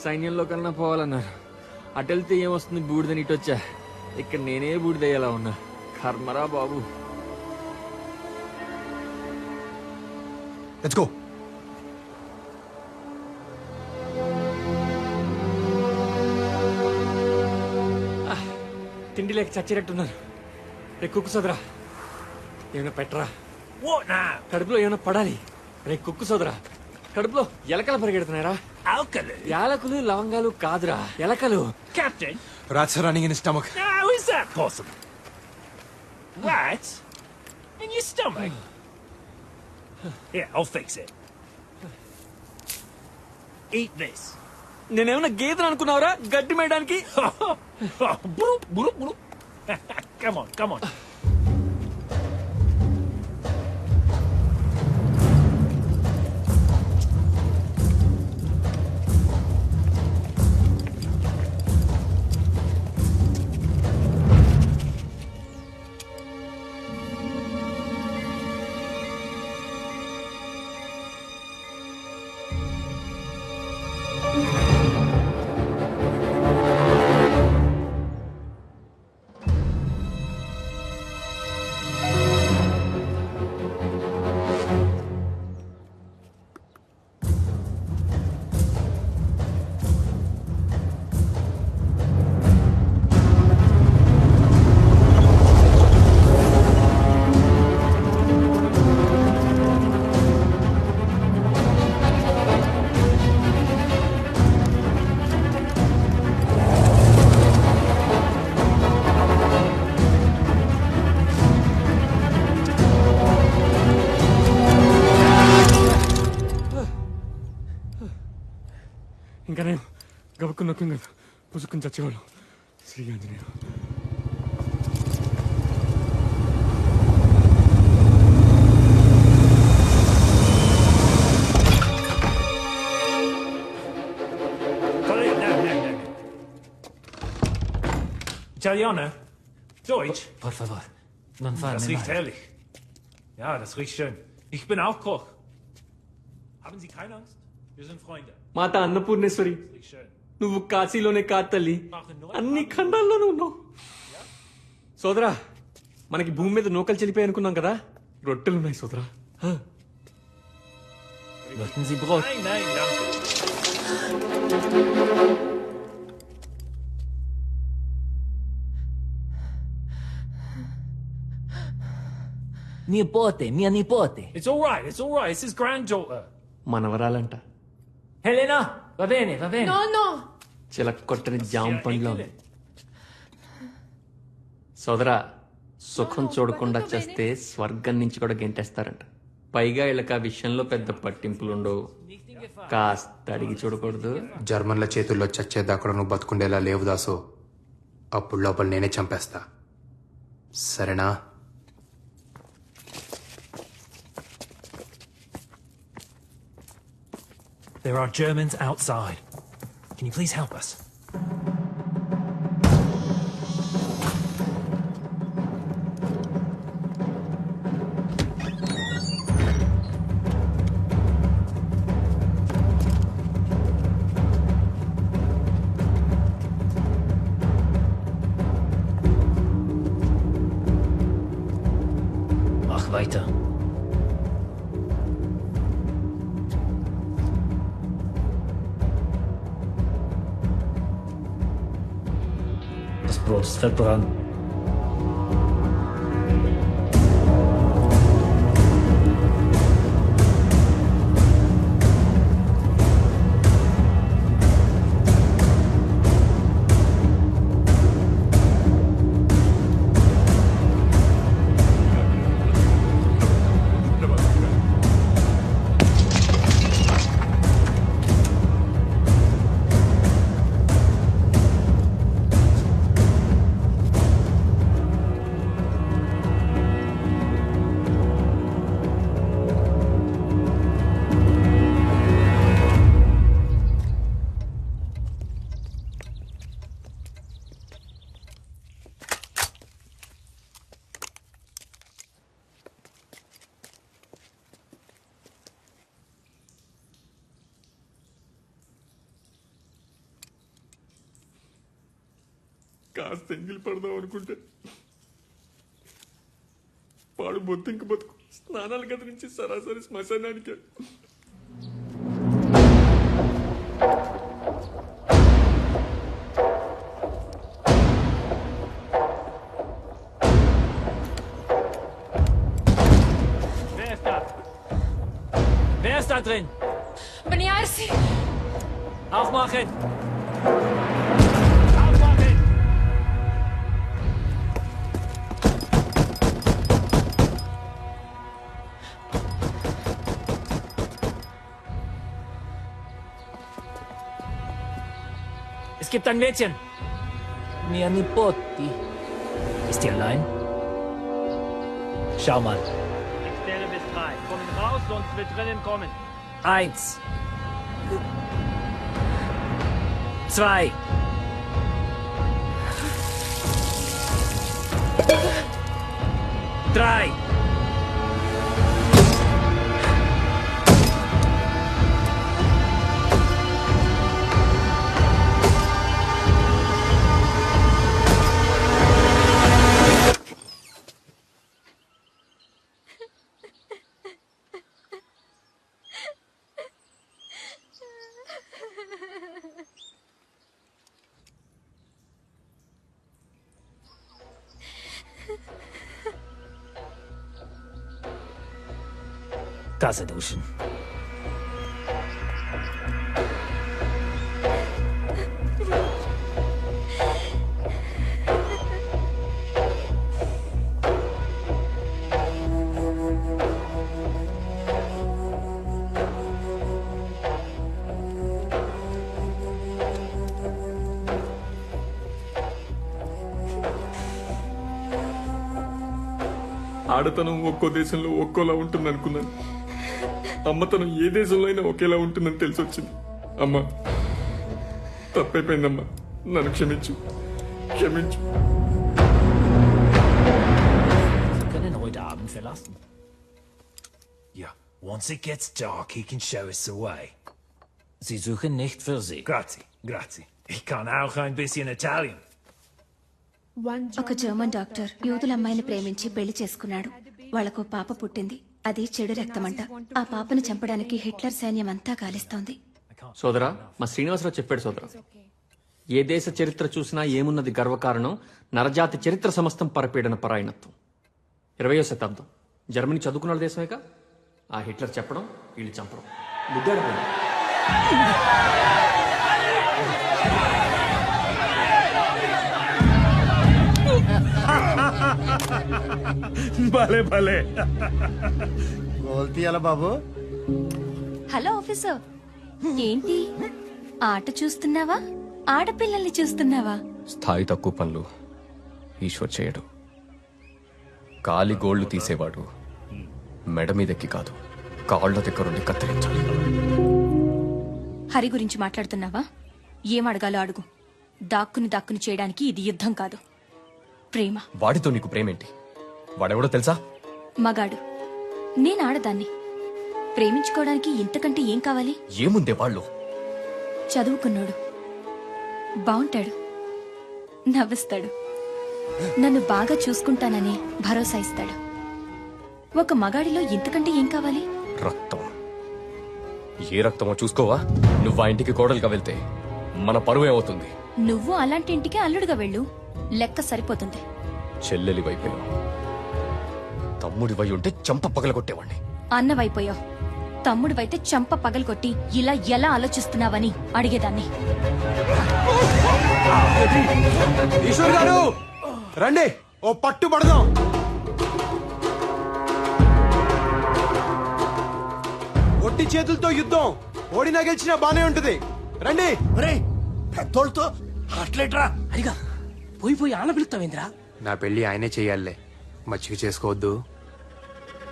సైన్యంలో కన్నా పోవాలన్నారు. అటెళ్తే ఏమొస్తుంది బూడిదని ఇటొచ్చా. ఇక్కడ నేనే బూడిదయ్యేలా ఉన్నా. కర్మరా బాబు. Let's go. తిండి లేక చచ్చినట్టున్నారు. రే కుక్కు సోదరా, ఏమైనా పెట్టరా. What now? కడుపులో ఏమైనా పడాలి. రే కుక్కు సోదరా, కడుపులో ఎలకలు పరిగెడుతున్నారా? Alkali? యాలకులు లవంగాలు కాదురా, ఎలకలు. Captain? Rats are running in his stomach. How is that possible? Rats? In your stomach? Here, I'll fix it. Eat this. నేనేమన్నా గేదెలు అనుకున్నావురా గడ్డి మేయడానికి? Come on, come on. ఇంకా నేను గబుక్కుని నొక్కింది పుసుకుని చచ్చేవాళ్ళు. Shri Anjaneya. Italiano? Deutsch? Por favor, non farne Das riecht male. herrlich. Ja, das riecht schön. Ich bin auch Koch. Haben Sie keine Angst? Wir sind Freunde. మాత Annapurneshwari, Riecht schön. నువ్వు కాశీలోనే కాదు తల్లి, అన్ని ఖండాల్లోనూ ఉన్నావు. సోదరా, మనకి భూమి మీద నూకలు చెల్లిపోయి అనుకున్నాం కదా, రొట్టెలున్నాయి సోదరా. Möchten Sie Brot? Nein, nein, danke. Nipote, mia nipote. It's all right, it's all right. It's his granddaughter. మనవరాలంట. Helena, va bene, va bene. No, no. చిలక్కొట్టని జామ పండ్లో ఉంది. సోదరా, సుఖం చూడకుండా చేస్తే స్వర్గం నుంచి కూడా గెంటేస్తారంట. పైగా వీళ్ళకి ఆ విషయంలో పెద్ద పట్టింపులు ఉండవు. కాస్త అడిగి చూడకూడదు. జర్మన్ల చేతుల్లో చచ్చేదాకా నువ్వు బతుకుండేలా లేవు దాసు. అప్పుడు లోపల నేనే చంపేస్తా. సరేనా? There are Germans outside. Can you please help us? Mach weiter. Das Brot ist verbrannt. కాస్త ఎంగిలి పడదాం అనుకుంటే వాడు బొత్తింక బతుకు స్నానాల గది నుంచి సరాసరి శ్మశానానికి. Wer ist da drin? Bin ich Arsi? Aufmachen! Es gibt ein Mädchen. Mia Nipoti. Ist die allein? Schau mal. Ich zähle bis 3. Kommen raus, sonst wird drinnen kommen. 1, 2, 3. Tasse duschen. ఆడతనం ఒక్కో దేశంలో ఒక్కోలా ఉంటుంది అనుకున్నాను. అమ్మతనం ఏ దేశంలో అయినా ఒకేలా ఉంటుందని తెలిసి వచ్చింది. అమ్మా, తప్పైపోయిందమ్మా, నన్ను క్షమించు, క్షమించు. Sie können heute Abend verlassen. Ja, once it gets dark, he can show us the way. Sie suchen nicht für Sie. Grazie, grazie. Ich kann auch ein bisschen Italian. ఒక జర్మన్ డాక్టర్ యూదుల అమ్మాయిని ప్రేమించి పెళ్లి చేసుకున్నాడు. వాళ్లకు పాప పుట్టింది. అది చెడు రక్తమంట. ఆ పాపను చంపడానికి హిట్లర్ సైన్యం అంతా గాలిస్తోంది. సోదరా, మా శ్రీనివాసరావు చెప్పాడు సోదరా, ఏ దేశ చరిత్ర చూసినా ఏమున్నది గర్వకారణం, నరజాతి చరిత్ర సమస్తం పరపీడన పరాయణత్వం. 20వ శతాబ్దం జర్మనీ చదువుకున్న దేశమేగా. ఆ హిట్లర్ చెప్పడం, వీళ్ళు చంపడం. బుద్ధాడు భలే భలే. గోల్ తీయాల బాబు. హలో ఆఫీసర్, ఏంటి ఆట చూస్తున్నావా, ఆడపిల్లల్ని చూస్తున్నావా? స్థాయి తక్కువ పనులు ఈశ్వర్ చేయడు. కాలి గోళ్లు తీసేవాడు మెడ మీదెక్కి కాదు, కాళ్ల దగ్గరుండి కత్తిరించాలి. హరి గురించి మాట్లాడుతున్నావా? ఏం అడగాలో అడుగు. దాక్కుని చేయడానికి ఇది యుద్ధం కాదు, ప్రేమ. వాడితో నీకు ప్రేమేంటి? వాడెవడో తెలుసా? మగాడు. నేను ఆడదాన్ని. ప్రేమించుకోవడానికి ఇంతకంటే ఏం కావాలి? ఏముందే వాళ్ళు? చదువుకున్నాడు, బాగుంటాడు, నవ్విస్తాడు, నన్ను బాగా చూసుకుంటానని భరోసా ఇస్తాడు. ఒక మగాడిలో ఇంతకంటే ఏం కావాలి? రక్తం. ఏ రక్తమో చూసుకోవా? నువ్వు ఆ ఇంటికి కోడలుగా వెళ్తే మన పరువు ఏమవుతుంది? నువ్వు అలాంటి ఇంటికి అల్లుడుగా వెళ్ళు, లెక్క సరిపోతుంది. చెల్లెలి వైపోయావు, తమ్ముడి వై ఉంటే చంప పగలగొట్టేవాణ్ణి. అన్నవైపోయావు, తమ్ముడివైతే చంప పగలగొట్టి ఇలా ఎలా ఆలోచిస్తున్నావని అడిగేదాన్ని. ఈశ్వర్ గారు రండి, ఓ పట్టు పడదాం. ఒట్టి చేతులతో యుద్ధం, ఓడినా గెలిచినా బానే ఉంటది. రండి. పెద్దోళ్ళతో అట్లేట్రా అడిగా పోయి ఆన పిలుస్తావేంద్రా? నా పెళ్లి ఆయనే చెయ్యాలే, మచ్చిక చేసుకోవద్దు.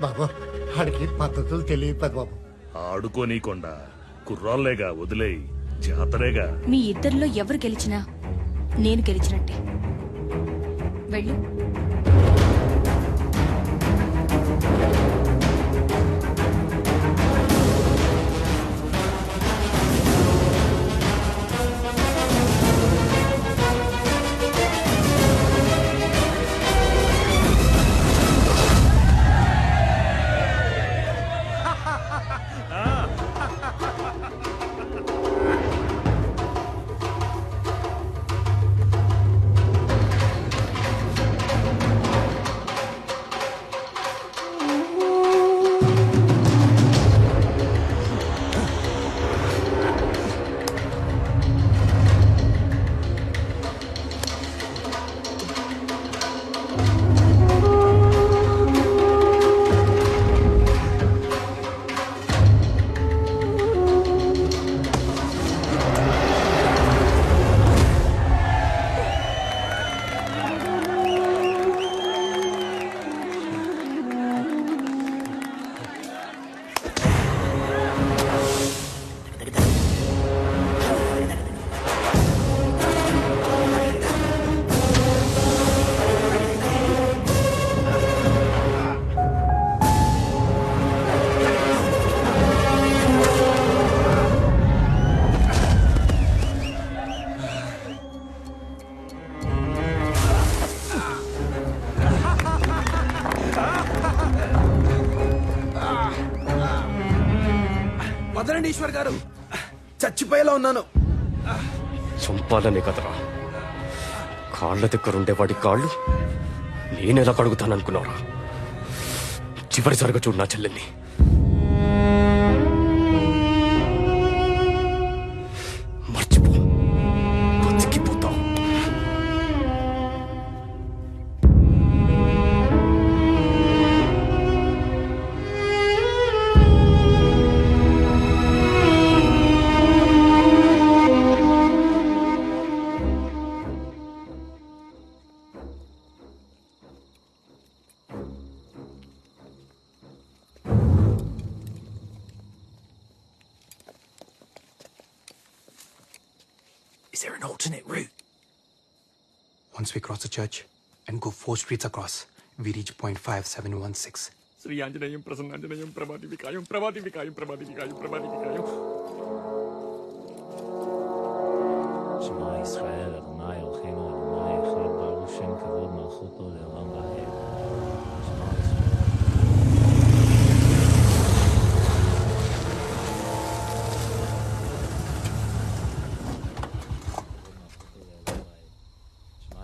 బాబు ఆడికి పద్ధతులు తెలియదు బాబు. ఆడుకోనీకొండా కుర్రాళ్లేగా, వదిలేయి, జాతరేగా. మీ ఇద్దరిలో ఎవరు గెలిచినా నేను గెలిచినట్టే. వెళ్ళు. వదలండి ఈశ్వర్ గారు, చచ్చిపోయేలా ఉన్నాను. చంపాలనే కదరా, కాళ్ళ దగ్గరుండే వాడి కాళ్ళు నేనెలా కడుగుతాననుకున్నారా? చివరిసారిగా చూడు నా చెల్లెల్ని. మర్చిపో, బతికిపోతావు. Is there an alternate route? Once we cross the church and go 4 streets across, we reach point 5716. Shri Anjaneyam ప్రసన్నాంజనేయం Prabhati వికాయం Prabhati వికాయం Prabhati వికాయం Prabhati వికాయం. שמע ישראל אדוני אלוהינו אדוני אחד ברוך שם כבוד מלכותו לעולם ועד. שמע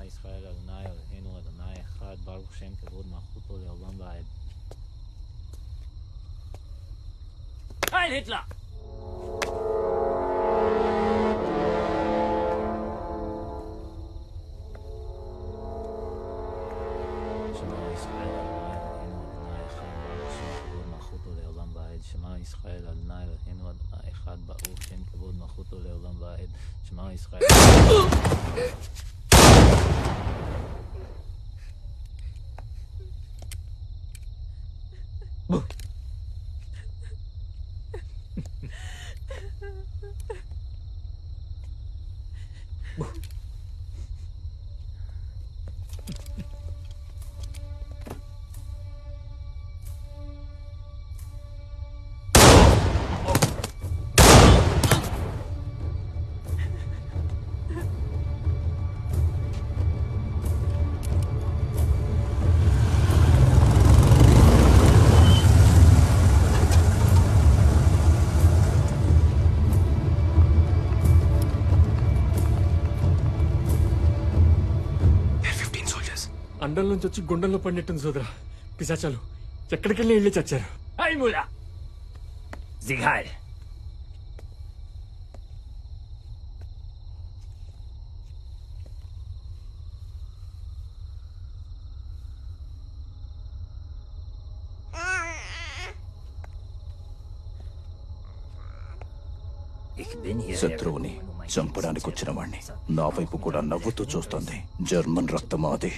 ישראל אדוני אלוהינו אדוני אחד ברוך שם כבוד מלכותו לעולם ועד. היי היטלר! שמע ישראל אדוני אלוהינו אדוני אחד ברוך שם כבוד מלכותו לעולם ועד. שמע ישראל అండం నుంచి వచ్చి గుండెల్లో పడినట్టుంది సోదరా. పిశాచాలు ఎక్కడికెళ్ళి వెళ్ళి చచ్చారు. היי מולה! זיגהל! శత్రువుని చంపడానికి వచ్చిన వాణ్ణి నా వైపు కూడా నవ్వుతూ చూస్తోంది. జర్మన్ రక్తం అది.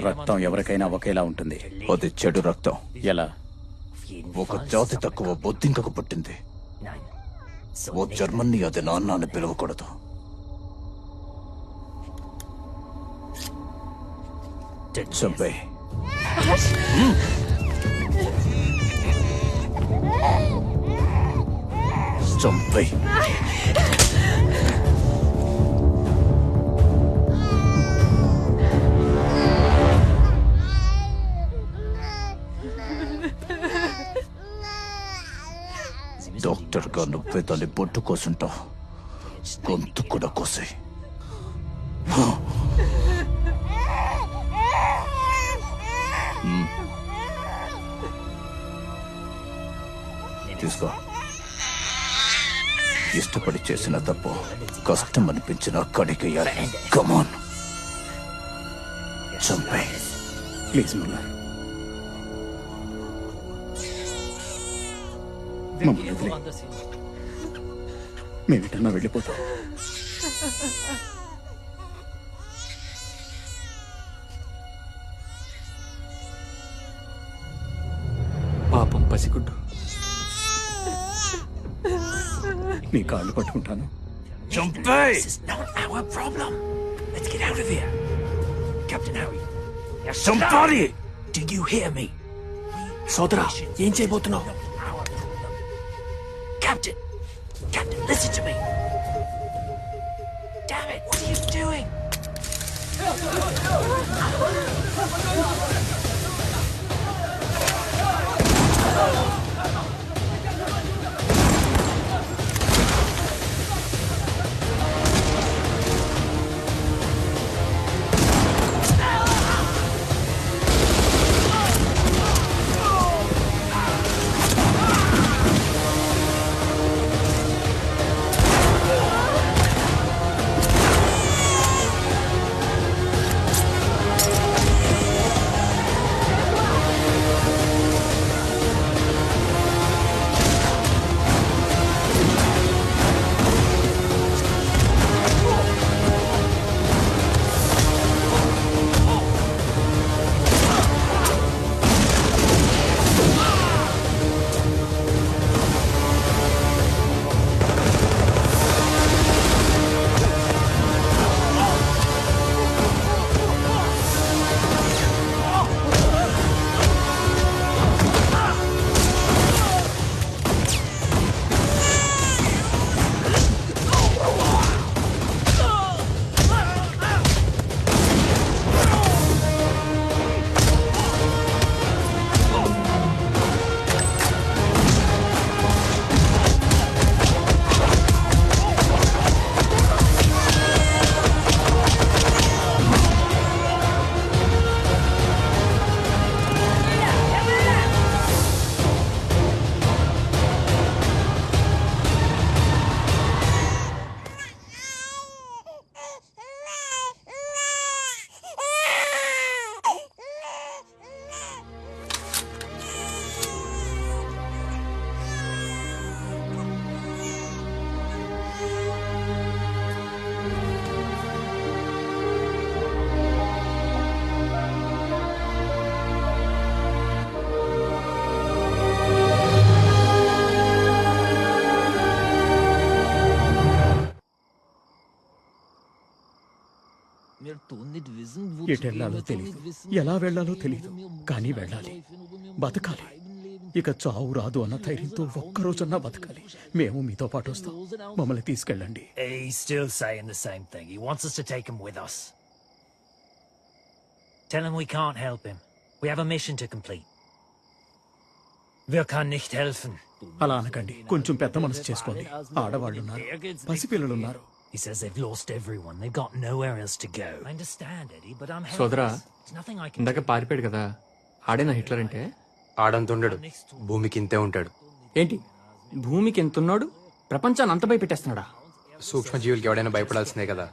రక్తం ఎవరికైనా ఒకేలా ఉంటుంది. అది చెడు రక్తం. ఎలా? ఒక జాతి తక్కువ బొద్దింకకు పుట్టింది. ఓ జర్మన్ని అది నాన్న అని పిలవకూడదు. చంపే. చంపే. డాక్టర్ గా నువ్వే దాన్ని బొట్టు కోసుంటావు. గొంతు కూడా కోసే. తీసుకో. ఇష్టపడి చేసిన తప్పు కష్టం అనిపించిన కడిగేయాలి. కమాన్, చంపే. ప్లీజ్ ముల్లా, మమ్మల్ని వదిలే. మేమిటన్నా వెళ్ళిపోతాం. పాపం పసిగుడ్డు. నీ కాళ్ళు పట్టుకుంటాను. Chumpe! This is not our problem. Let's get out of here. Captain Harry. Somebody! Do you hear me? సోదరా, ఏం చేయబోతున్నావు? Captain! Captain, listen to me! Damn it, what are you doing? ఎటెళ్లాలో తెలీదు, ఎలా వెళ్లాలో తెలీదు, కానీ వెళ్ళాలి, బతకాలి. ఇక చావు రాదు అన్న ధైర్యంతో ఒక్కరోజన్నా బతకాలి. మేము మీతో పాటు వస్తాం, మమ్మల్ని తీసుకెళ్ళండి. He's still saying the same thing. He wants us to take him with us. Tell him we can't help him. We have a mission to complete. Wir kann nicht helfen. అలా అనకండి, కొంచెం పెద్ద మనసు చేసుకోండి. ఆడవాళ్ళున్నారు, పసిపిల్లలున్నారు. He says they've lost everyone. They've got nowhere else to go. I understand, Eddie, but I'm సోదరా, helpless. There's nothing I can ఇందాక పారిపోయాడు కదా, ఆడేనా హిట్లర్ అంటే? ఆడంతుండడు, భూమికి ఇంతే ఉంటాడు. ఏంటి, భూమికి ఎంతున్నాడు? ప్రపంచాన్ని అంత భయపెట్టేస్తున్నాడా? సూక్ష్మజీవులకి ఎవడైనా భయపడాల్సిందే కదా.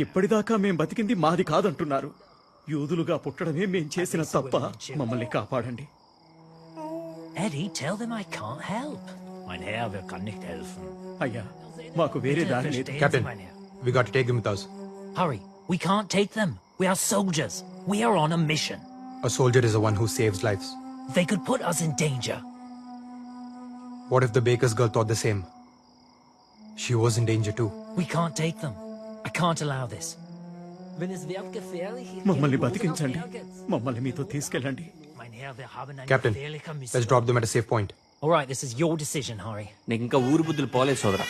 ఇప్పటిదాకా మేం బతికింది మాది కాదంటున్నారు. యూదులుగా పుట్టడమే మేం చేసిన తప్ప. మమ్మల్ని కాపాడండి. Eddie, tell them I can't help. Mein Herr, wir kann nicht helfen. అయ్యా, మాకు వేరే దారి లేదు. Captain, we got to take them with us. Hurry, we can't take them. We are soldiers. We are on a mission. A soldier is the one who saves lives. They could put us in danger. What if the baker's girl thought the same? She was in danger too. We can't take them. I can't allow this. మమ్మల్ని బతికించండి, మమ్మల్ని మీతో తీసుకెళ్ళండి. Mein Herr, wir haben eine Captain, gefährliche Mission. let's drop them at a safe point. All right, this is your decision, Harry. నీకు ఇంకా ఊరు బుద్ధులు పోలేదు సోదరా.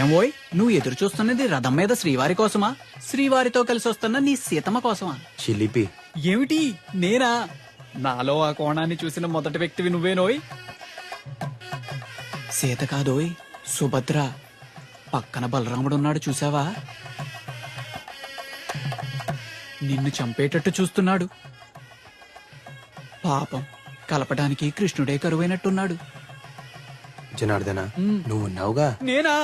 ఏమోయ్, నువ్వు ఎదురు చూస్తున్నది రథం మీద శ్రీవారి కోసమా, శ్రీవారితో కలిసి వస్తున్న నీ సీతమ్మ కోసమా? చిలిపి. ఏమిటి, నేనా? నాలో ఆ కోణాన్ని చూసిన మొదటి వ్యక్తివి నువ్వేనోయ్. సీత కాదోయ్, సుభద్ర. పక్కన బలరాముడున్నాడు, చూసావా? నిన్ను చంపేటట్టు చూస్తున్నాడు. పాపం, కలపడానికి కృష్ణుడే కరువైనట్టున్నాడు. జనార్దన, నువ్వు ఉన్నావుగా. నేనా?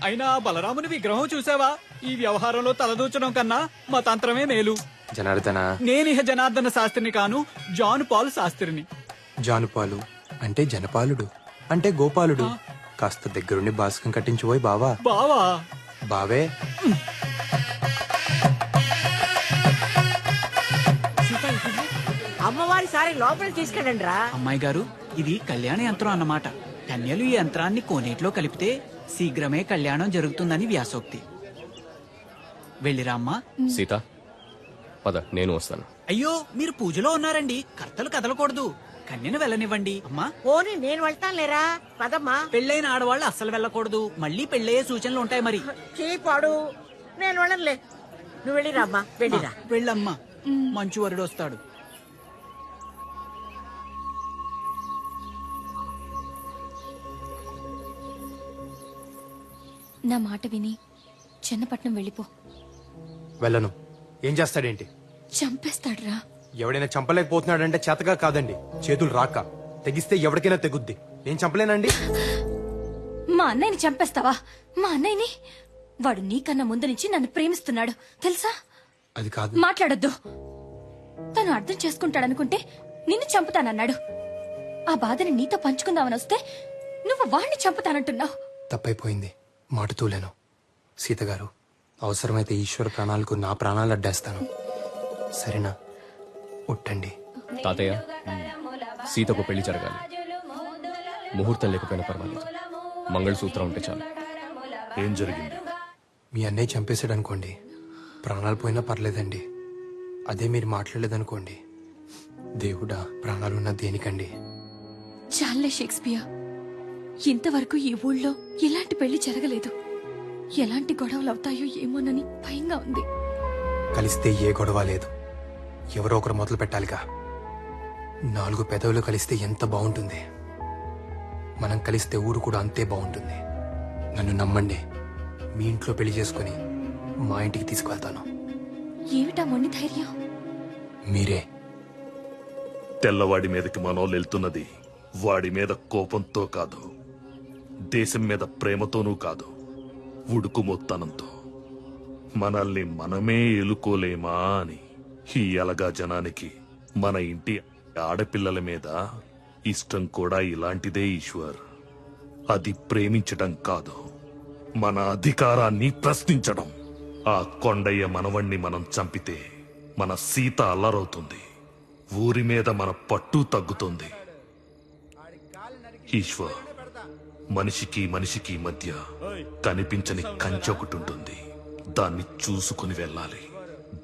అయినా బలరాముని విగ్రహం చూసావా? ఈ వ్యవహారంలో తలదూచడం కన్నా మా తంత్రమే మేలు. జనార్దన, నేనిహ జనార్దన శాస్త్రిని కాను, జాన్ పాల్ శాస్త్రిని. జానుపాలు అంటే జనపాలుడు, అంటే గోపాలుడు. కాస్త దగ్గరుండి బాస్కం కట్టించుపోయి బావా. బావా? బావే. అమ్మవారి సారి లోపలికి తీసుకెళ్ళండి రా. అమ్మాయి గారు, ఇది కళ్యాణ యంత్రం అన్నమాట. కన్యలు ఈ యంత్రాన్ని కోనేటిలో కలిపితే శీఘ్రమే కళ్యాణం జరుగుతుందని వ్యాసోక్తి. వెళ్ళిరామ్మా. సీత, పద, నేను వస్తాను. అయ్యో, మీరు పూజలో ఉన్నారండి, కర్తలు కదలకూడదు. కన్యను వెళ్ళనివ్వండి అమ్మా. పోనీ నేను వెళ్తాను లేరా, పదమ్మా. పెళ్ళైన ఆడవాళ్ళు అస్సలు వెళ్ళకూడదు, మళ్ళీ పెళ్ళయ్యే సూచనలు ఉంటాయి. మరి చీపాడు, నేను వెళ్ళనులే. నువ్వు వెళ్ళిరామ్మా, వెళ్ళిరా. వెళ్ళమ్మా, మంచు వరుడు వస్తాడు. నా మాట విని చిన్నపట్నం వెళ్ళిపో. వెళ్ళను. ఏం చేస్తాడేంటి? చంపేస్తాడురా. ఎవడైనా చంపలేకపోతున్నాడంటే చేతగా కాదండి, చేతులు రాక. తెగిస్తే ఎవరికైనా తెగుద్ది. నేను చంపలేనండి. మా అన్నయ్యని చంపేస్తావా? మా అన్నయ్యని? వాడు నీకన్నా ముందు నుంచి నన్ను ప్రేమిస్తున్నాడు, తెలుసా? అది కాదు. మాట్లాడొద్దు. తను అర్థం చేసుకుంటాడనుకుంటే నిన్ను చంపుతానన్నాడు. ఆ బాధని నీతో పంచుకుందామని వస్తే నువ్వు వాణ్ణి చంపుతానంటున్నావు. తప్పైపోయింది, మాట తూలేను. సీతగారు, అవసరమైతే ఈశ్వర ప్రాణాలకు నా ప్రాణాలు అడ్డేస్తాను, సరేనా? ఉట్టండి. తాతయ్య, సీతకు పెళ్లి జరగాలి. ముహూర్తం లేకపోయినా పర్వాలేదు, మంగళసూత్రం ఉంటే చాలు. ఏం జరిగింది? మీ అన్నయ్య చంపేశాడు అనుకోండి, ప్రాణాలు పోయినా పర్లేదండి. అదే మీరు మాట్లాడలేదనుకోండి, దేవుడా, ప్రాణాలున్న దేనికండి? చాలే షేక్స్పియర్, ఇంతవరకు ఈ ఊళ్ళో ఎలాంటి పెళ్లి జరగలేదు. ఎలాంటి గొడవలు అవుతాయో ఏమోనని భయంగా ఉంది. కలిస్తే ఏ గొడవ లేదు, ఎవరో ఒకరు మొదలు పెట్టాలిగా. 4 పెదవులు కలిస్తే ఎంత బాగుంటుంది. మనం కలిస్తే ఊరు కూడా అంతే బాగుంటుంది. నన్ను నమ్మండి, మీ ఇంట్లో పెళ్లి చేసుకుని మా ఇంటికి తీసుకువెళ్తాను. ఏమిటా మొండి ధైర్యం? మీరే. తెల్లవాడి మీదకి మనోళ్ళు వెళ్తున్నది వాడి మీద కోపంతో కాదు, దేశం మీద ప్రేమతోనూ కాదు, ఉడుకుమొత్తనంతో. మనల్ని మనమే ఎలుకోలేమా అని. ఈ అలగా జనానికి మన ఇంటి ఆడపిల్లల మీద ఇష్టం కూడా ఇలాంటిదే ఈశ్వర్. అది ప్రేమించడం కాదు, మన అధికారాన్ని ప్రశ్నించడం. ఆ కొండయ్య మనవణ్ణి మనం చంపితే మన సీత అల్లరవుతుంది, ఊరి మీద మన పట్టు తగ్గుతుంది. ఈశ్వర్, మనిషికి మనిషికి మధ్య కనిపించని కంచె ఒకటి ఉంటుంది. దాన్ని చూసుకుని వెళ్ళాలి.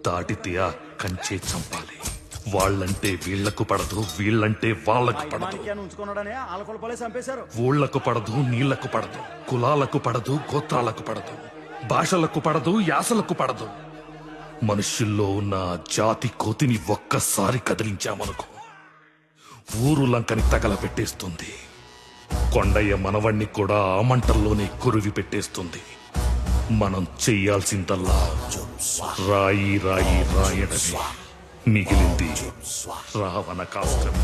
దాటితే ఆ కంచె చంపాలి. వాళ్ళంటే వీళ్లకు పడదు, వీళ్ళంటే వాళ్ళకు పడదు. ఊళ్లకు పడదు, నీళ్లకు పడదు, కులాలకు పడదు, గోత్రాలకు పడదు, భాషలకు పడదు, యాసలకు పడదు. మనుషుల్లో ఉన్న జాతి కోతిని ఒక్కసారి కదిలించామనుకో, ఊరు లంకని తగలబెట్టేస్తుంది. కొండయ్య మనవణ్ణి కూడా ఆ మంటల్లోనే కురివి పెట్టేస్తుంది. మనం చెయ్యాల్సిందల్లా రాయి రాయి రాయడమే. మిగిలింది రావణ కాష్టం.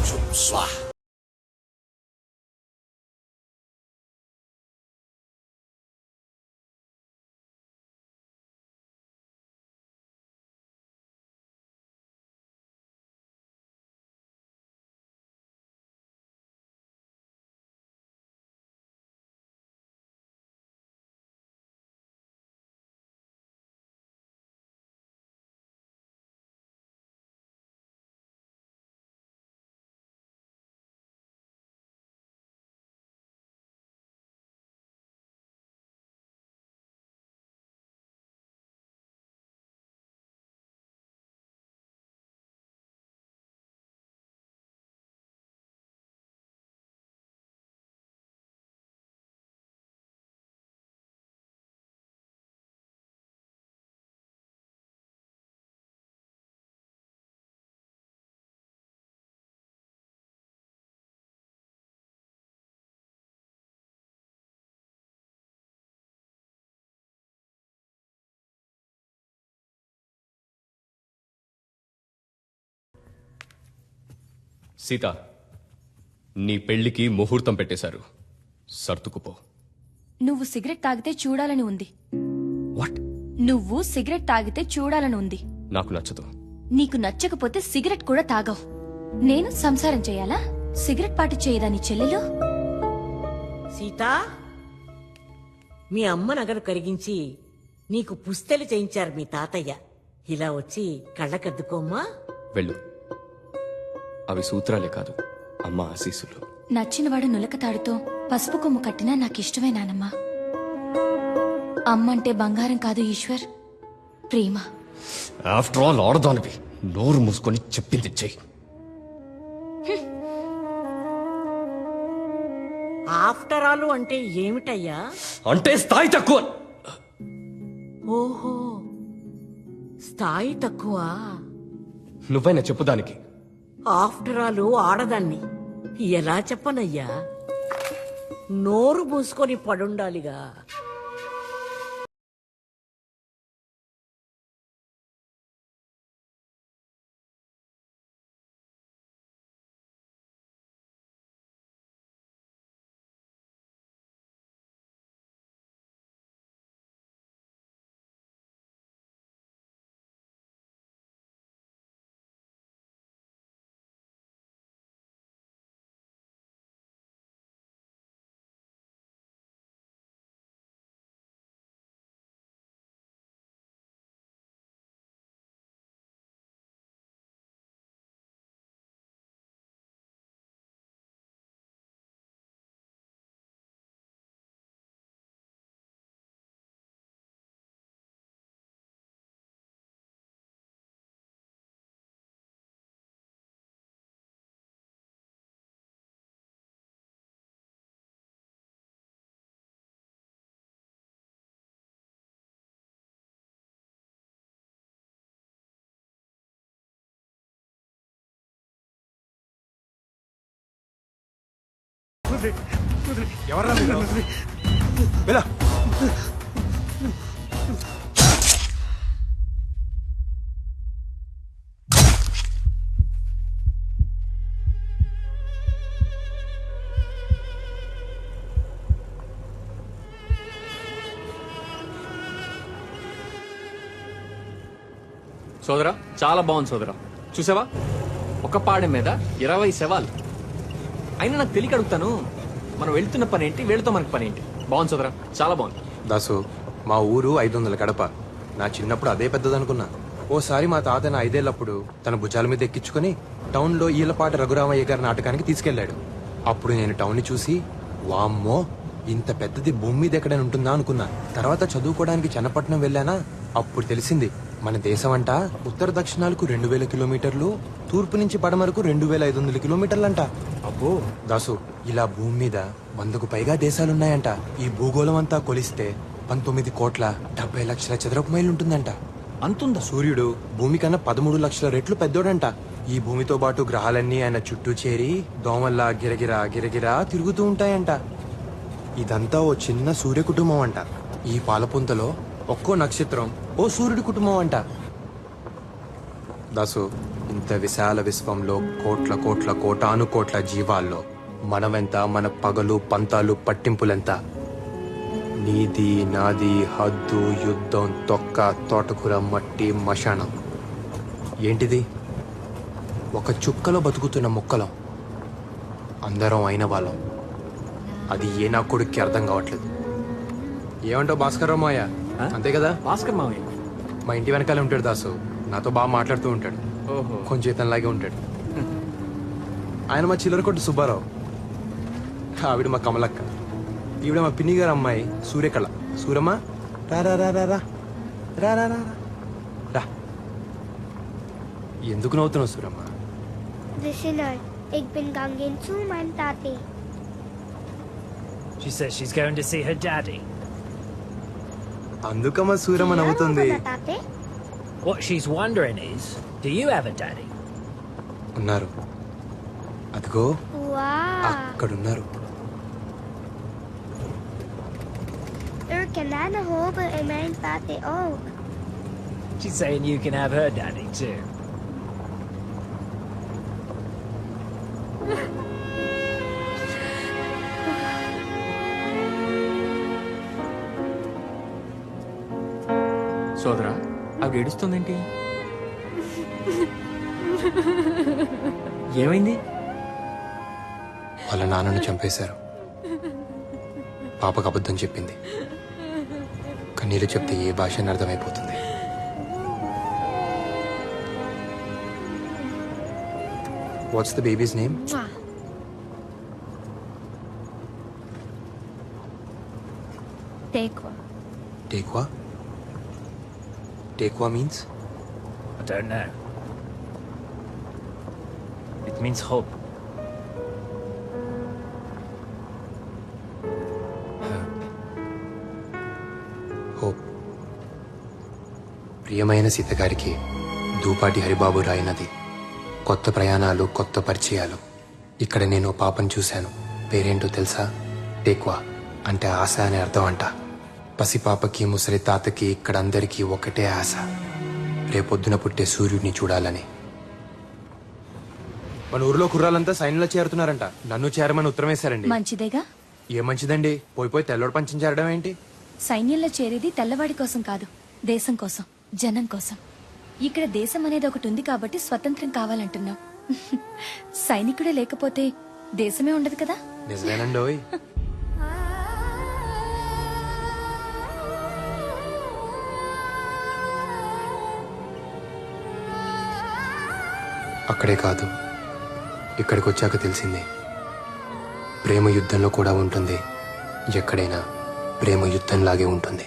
సీత, నీ పెళ్లికి ముహూర్తం పెట్టేశారు. సర్దుకుపో. నువ్వు సిగరెట్ తాగితే చూడాలని ఉంది. వాట్? నువ్వు సిగరెట్ తాగితే చూడాలని ఉంది. నాకు నచ్చదు. నీకు నచ్చకపోతే సిగరెట్ కూడా తాగవు. నేను సంసారం చేయాలా? సిగరెట్ పాటు చేయదా నీ చెల్లెలు? సీతా, మీ అమ్మ నగలు కరిగించి నీకు పుస్తెలు చేయించారు మీ తాతయ్య. ఇలా వచ్చి కళ్ళకద్దుకోమ్మా. వెళ్ళు. అవి సూత్రాలే కాదు, అమ్మ ఆశీస్సులు. నచ్చినవాడు నులకతాడుతో పసుపు కొమ్ము కట్టినా నాకిష్టమే నానమ్మా. అమ్మంటే బంగారం కాదు ఈశ్వర్, ప్రేమ. ఆఫ్టర్ ఆల్ ఆడదానివి, నోరు మూసుకొని చెప్పింది చెయ్యి. ఆఫ్టర్ ఆల్ అంటే ఏమిటయ్యా? అంటే స్థాయి తక్కువ. ఓహో, స్థాయి తక్కువ. నువ్వైనా చెప్పు దానికి. ఆఫ్టర్ ఆల్ ఆడదాన్ని ఎలా చెప్పనయ్యా? నోరు మూసుకొని పడుండాలిగా. ఎవర్రా మీరు? వెళ్ళ. సోదరా, చాలా బాగుంది సోదరా. చూసావా, ఒక పాడె మీద 20 శవాలు. అయినా నాకు తెలియక అడుగుతాను, మనం వెళ్తున్న పని ఏంటి, వీళ్ళతో మనకి పని ఏంటి? బాగుంది సోదరా, చాలా బాగుంది. దాసు, మా ఊరు 500 కడప. నా చిన్నప్పుడు అదే పెద్దదనుకున్నా. ఓసారి మా తాత నా 5 ఏళ్లప్పుడు తన భుజాల మీద ఎక్కించుకుని టౌన్లో ఈలపాటి రఘురామయ్య గారి నాటకానికి తీసుకెళ్లాడు. అప్పుడు నేను టౌన్ని చూసి వామ్మో ఇంత పెద్దది భూమి మీద ఎక్కడైనా ఉంటుందా అనుకున్నా. తర్వాత చదువుకోవడానికి చెన్నపట్నం వెళ్ళానా, అప్పుడు తెలిసింది మన దేశం అంట ఉత్తర దక్షిణాలకు 2000 కిలోమీటర్లు, తూర్పు నుంచి పడమరకు 2500 కిలోమీటర్లంట. అబ్బో దాసు, ఇలా భూమి మీద 100కు పైగా దేశాలున్నాయంట. ఈ భూగోళం అంతా కొలిస్తే 19,70,00,000 చదరపు మైలు ఉంటుందంట. అంతుందా? సూర్యుడు భూమి కన్నా 13 లక్షల రెట్లు పెద్దోడంట. ఈ భూమితో పాటు గ్రహాలన్నీ ఆయన చుట్టూ చేరి దోమల్లా గిరగిరా గిరగిరా తిరుగుతూ ఉంటాయంట. ఇదంతా ఓ చిన్న సూర్య కుటుంబం అంట. ఈ పాలపుంతలో ఒక్కో నక్షత్రం ఓ సూర్యుడి కుటుంబం అంట. దాసు, ఇంత విశాల విశ్వంలో కోట్ల కోట్ల కోటాను కోట్ల జీవాల్లో మనమెంత, మన పగలు పంతాలు పట్టింపులెంత? నీది నాది హద్దు యుద్ధం తొక్క తోటకూర మట్టి మశానం. ఏంటిది? ఒక చుక్కలో బతుకుతున్న ముక్కలం, అందరం అయిన వాళ్ళం. అది ఏ నా కొడుక్కి అర్థం కావట్లేదు. ఏమంటావు భాస్కర్ రామయ్య? అంతే కదా? భాస్కర్ మావయ్య మా ఇంటి వెనకాలే ఉంటాడు దాసు. నాతో బాగా మాట్లాడుతూ ఉంటాడు. ఓహో. కొంచెం ఇతనిలాగే ఉంటాడు. ఆయన మా చిల్లర కొట్టు సుబ్బారావు, ఆవిడ మా కమలక్క, ఈవిడ మా పిన్ని గారు అమ్మాయి సూర్యకళ. సూరమ్మ రా రా రా రా రా రా రా రా రా. ఎందుకు నవ్వుతున్నావు Suramma? Listener, ik ben gegaan zu mijn tati. She says she's going to see her daddy. అందుకమ్మా Suramma నవ్వుతుంది. What she's wondering is, do you have a daddy? ఉన్నారు, అదిగో Wow. అక్కడున్నారు. Er kananen hopen en mijn tati ook. She's saying you can have her daddy too. సోదరా, అవి ఏడుస్తుందేంటి? ఏమైంది? వాళ్ళ నాన్నను చంపేశారు. పాపకు అబద్ధం చెప్పింది. కన్నీళ్ళు చెప్తే ఏ భాష అని అర్థమైపోతుంది. What's the baby's name? Tekwa. Tekwa. Tekwa means? I don't know. It means hope. Hope. ప్రియమైన సీత గారికి దూపాటి హరిబాబు రాయినది. కొత్త ప్రయాణాలు, కొత్త పరిచయాలు. ఇక్కడ నేను ఓ పాపను చూశాను. పేరేంటో తెలుసా? టేక్వా అంటే ఆశ అనే అర్థం అంట. పసిపాపకి ముసలి తాతకి ఇక్కడ అందరికీ ఒకటే ఆశ, రేపొద్దున పుట్టే సూర్యుడిని చూడాలని. మన ఊర్లో కుర్రాలంతా సైన్యంలో చేరుతున్నారంట. నన్ను చేరమని ఉత్తరం వేశారండి. మంచిదేగా. ఏ మంచిదండి, పోయి తెల్లోడు పంచం చేరడం ఏంటి? సైన్యంలో చేరేది తెల్లవాడి కోసం కాదు, దేశం కోసం, జనం కోసం. ఇక్కడ దేశం అనేది ఒకటి ఉంది కాబట్టి స్వతంత్రం కావాలంటున్నాం. సైనికుడే లేకపోతే దేశమే ఉండదు కదా. నిజమేనండోయ్. అక్కడే కాదు, ఇక్కడికి వచ్చాక తెలిసింది, ప్రేమ యుద్ధంలో కూడా ఉంటుంది. ఎక్కడైనా ప్రేమ యుద్ధంలాగే ఉంటుంది.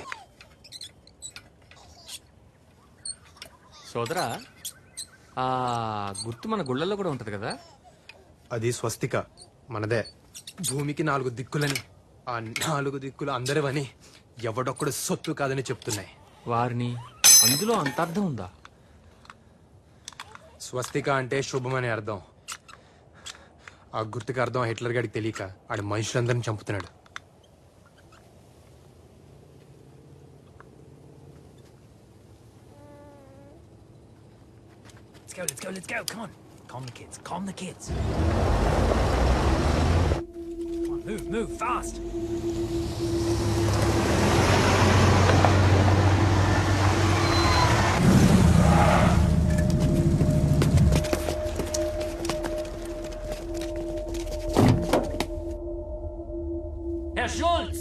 సోదరా, ఆ గుర్తు మన గుళ్ళల్లో కూడా ఉంటది కదా? అది స్వస్తిక, మనదే. భూమికి 4 దిక్కులని, ఆ 4 దిక్కులు అందరివని, ఎవడొక్కడు సొత్తు కాదని చెప్తున్నాయి. వారిని అందులో అంత అర్థం ఉందా? స్వస్తిక అంటే శుభం అని అర్థం. ఆ గుర్తుకి అర్థం హిట్లర్ గారికి తెలియక ఆడు మనుషులందరినీ చంపుతున్నాడు. Let's go, let's go. Come on. Calm the kids, calm the kids. Come on, move, fast. Herr Schulz!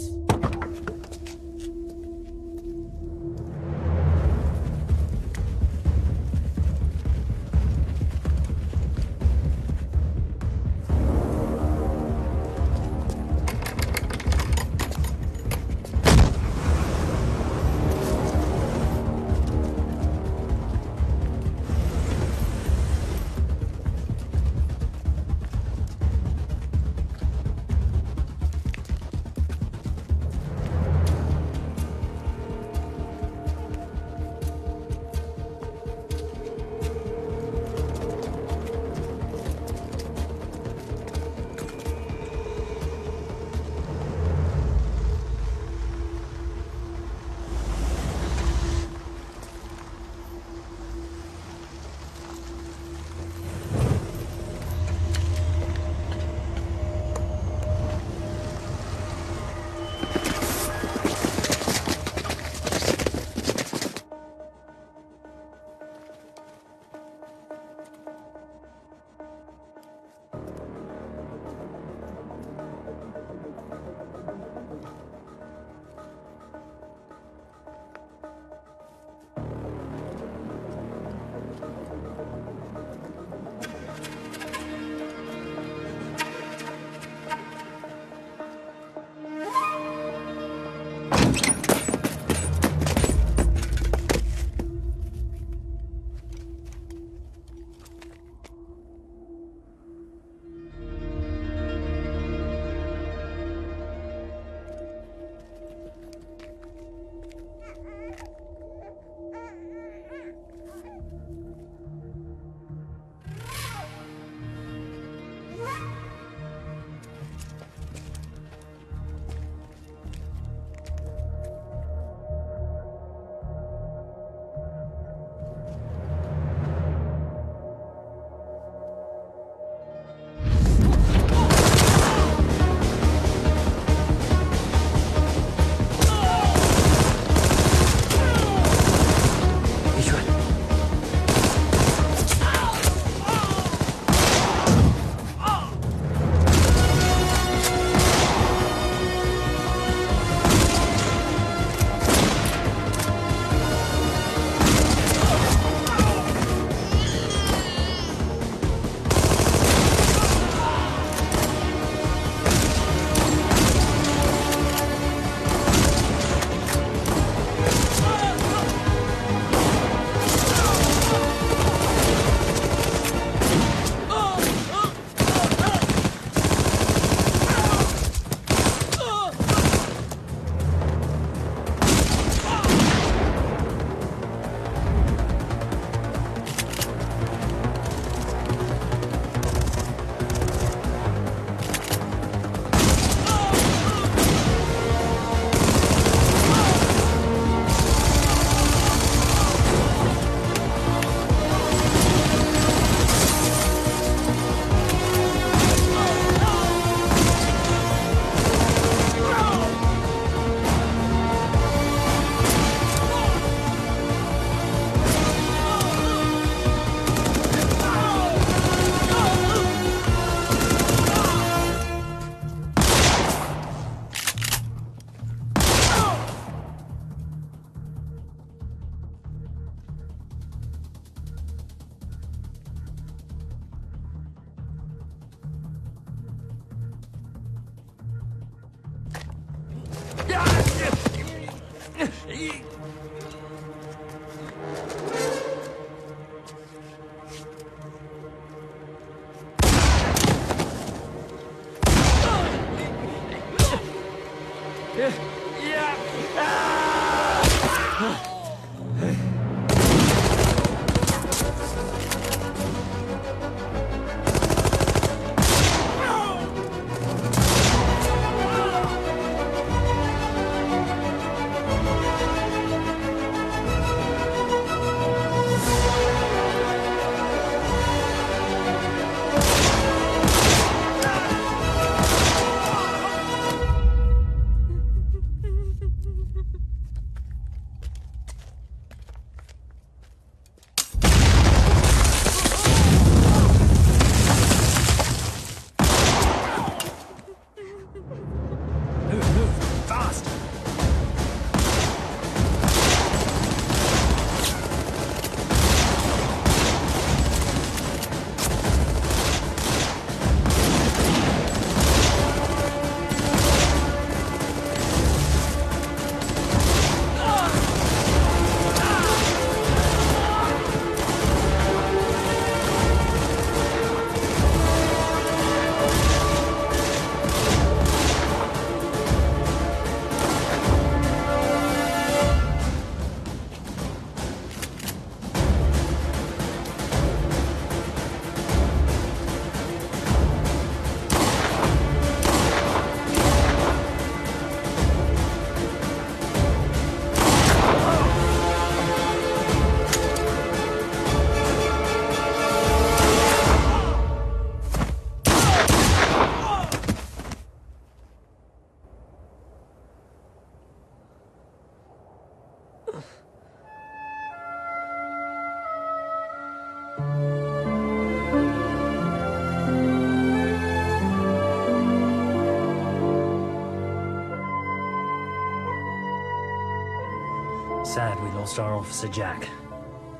Sad we lost our officer Jack.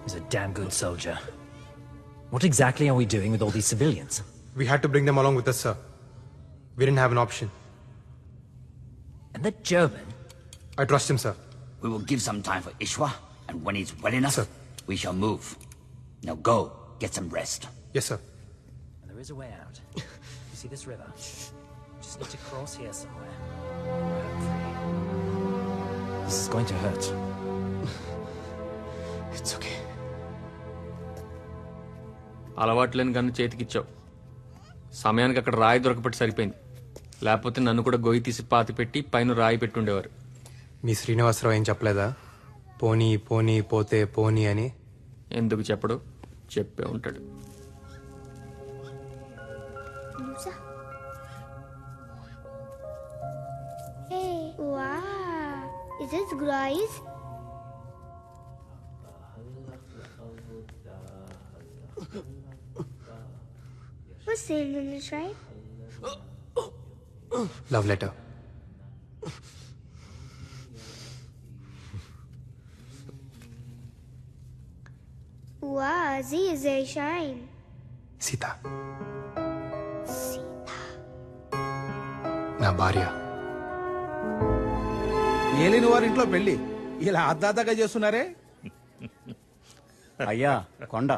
He's a damn good soldier. What exactly are we doing with all these civilians? We had to bring them along with us, sir. We didn't have an option. And the German? I trust him, sir. We will give some time for Ishwa, and when he's well enough, we shall move. Now go, get some rest. Yes, sir. And there is a way out. You see this river? Just need to cross here somewhere. This is going to hurt. It's okay. అలవాట్లేని gun చేతికిచ్చావు. సమయానికి అక్కడ రాయి దొరకపెట్టి సరిపోయింది. లేకపోతే నన్ను కూడా గొయ్యి తీసి పాతి పెట్టి పైన రాయి పెట్టుండేవారు. మీ శ్రీనివాసరావు ఏం చెప్పలేదా? పోనీ పోనీ పోతే పోనీ అని. ఎందుకు చెప్పడు? చెప్పే ఉంటాడు. Hey, wow. Is this guys? What's saying in this, right? Love letter. Wow, Z is a shine. Sita నా భార్య. ఏలిన వారింట్లో పెళ్లి ఇలా అద్దాగా చేస్తున్నారే. అయ్యా కొండ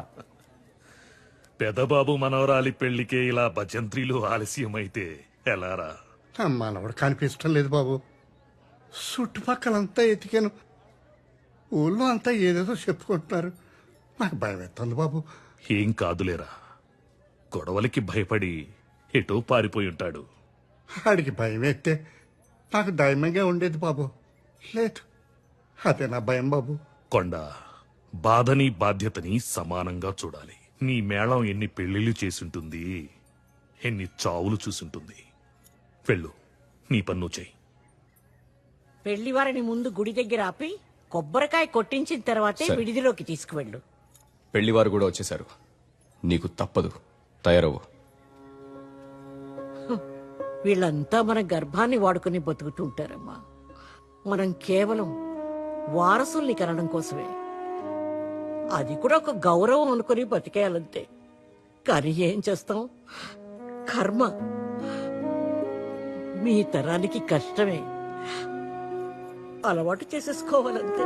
పెదబాబు మనవరాలి పెళ్లికే ఇలా భజంత్రీలు ఆలస్యమైతే ఎలారా? మనవడు కనిపించడం లేదు బాబు. చుట్టుపక్కలంతా ఎతికాను, ఊళ్ళో అంతా ఏదేదో చెప్పుకుంటున్నారు. నాకు భయం ఎత్తుంది బాబు. ఏం కాదులేరా, గొడవలకి భయపడి ఎటో పారిపోయి ఉంటాడు. ఆడికి భయం ఎత్తే నాకు దైమంగా ఉండేది బాబు. లేదు, అదే నా భయం బాబు. కొండ, బాధని బాధ్యతని సమానంగా చూడాలి. నీ మేళం ఎన్ని పెళ్లిళ్ళు చేసుంటుంది, ఎన్ని చావులు చూసుంటుంది. వెళ్ళు, నీ పన్ను చెయ్యి. పెళ్లి వారిని ముందు గుడి దగ్గర ఆపి కొబ్బరికాయ కొట్టించిన తర్వాతే సరే. విడిదిలోకి తీసుకువెళ్ళు. పెళ్లివారు కూడా వచ్చేశారు. నీకు తప్పదు, తయారవు. వీళ్ళంతా మన గర్భాన్ని వాడుకుని బతుకుతుంటారమ్మా. మనం కేవలం వారసుల్ని కనడం కోసమే. అది కూడా ఒక గౌరవం అనుకుని బతికేయాలంతే. కానీ ఏం చేస్తాం, కర్మ. మీ తరానికి కష్టమే. అలవాటు చేసేసుకోవాలంతే.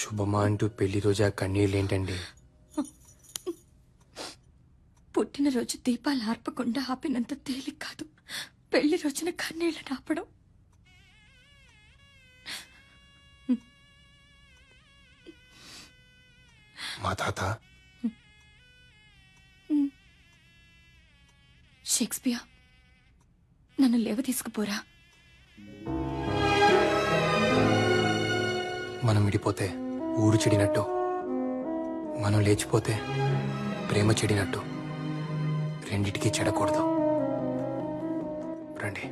శుభమా అంటూ పెళ్లి రోజా కన్నీళ్ళేంటండి? పుట్టినరోజు దీపాలు ఆర్పకుండా ఆపినంత తేలిక కాదు పెళ్లి రోజున కన్నీళ్ళని ఆపడం. మా తాత షేక్స్పియర్, నన్ను లేవ తీసుకుపోరా. మనం విడిపోతే ఊరు చెడినట్టు, మనం లేచిపోతే ప్రేమ చెడినట్టు, రెండిటికీ చెడకూడదు. రండి.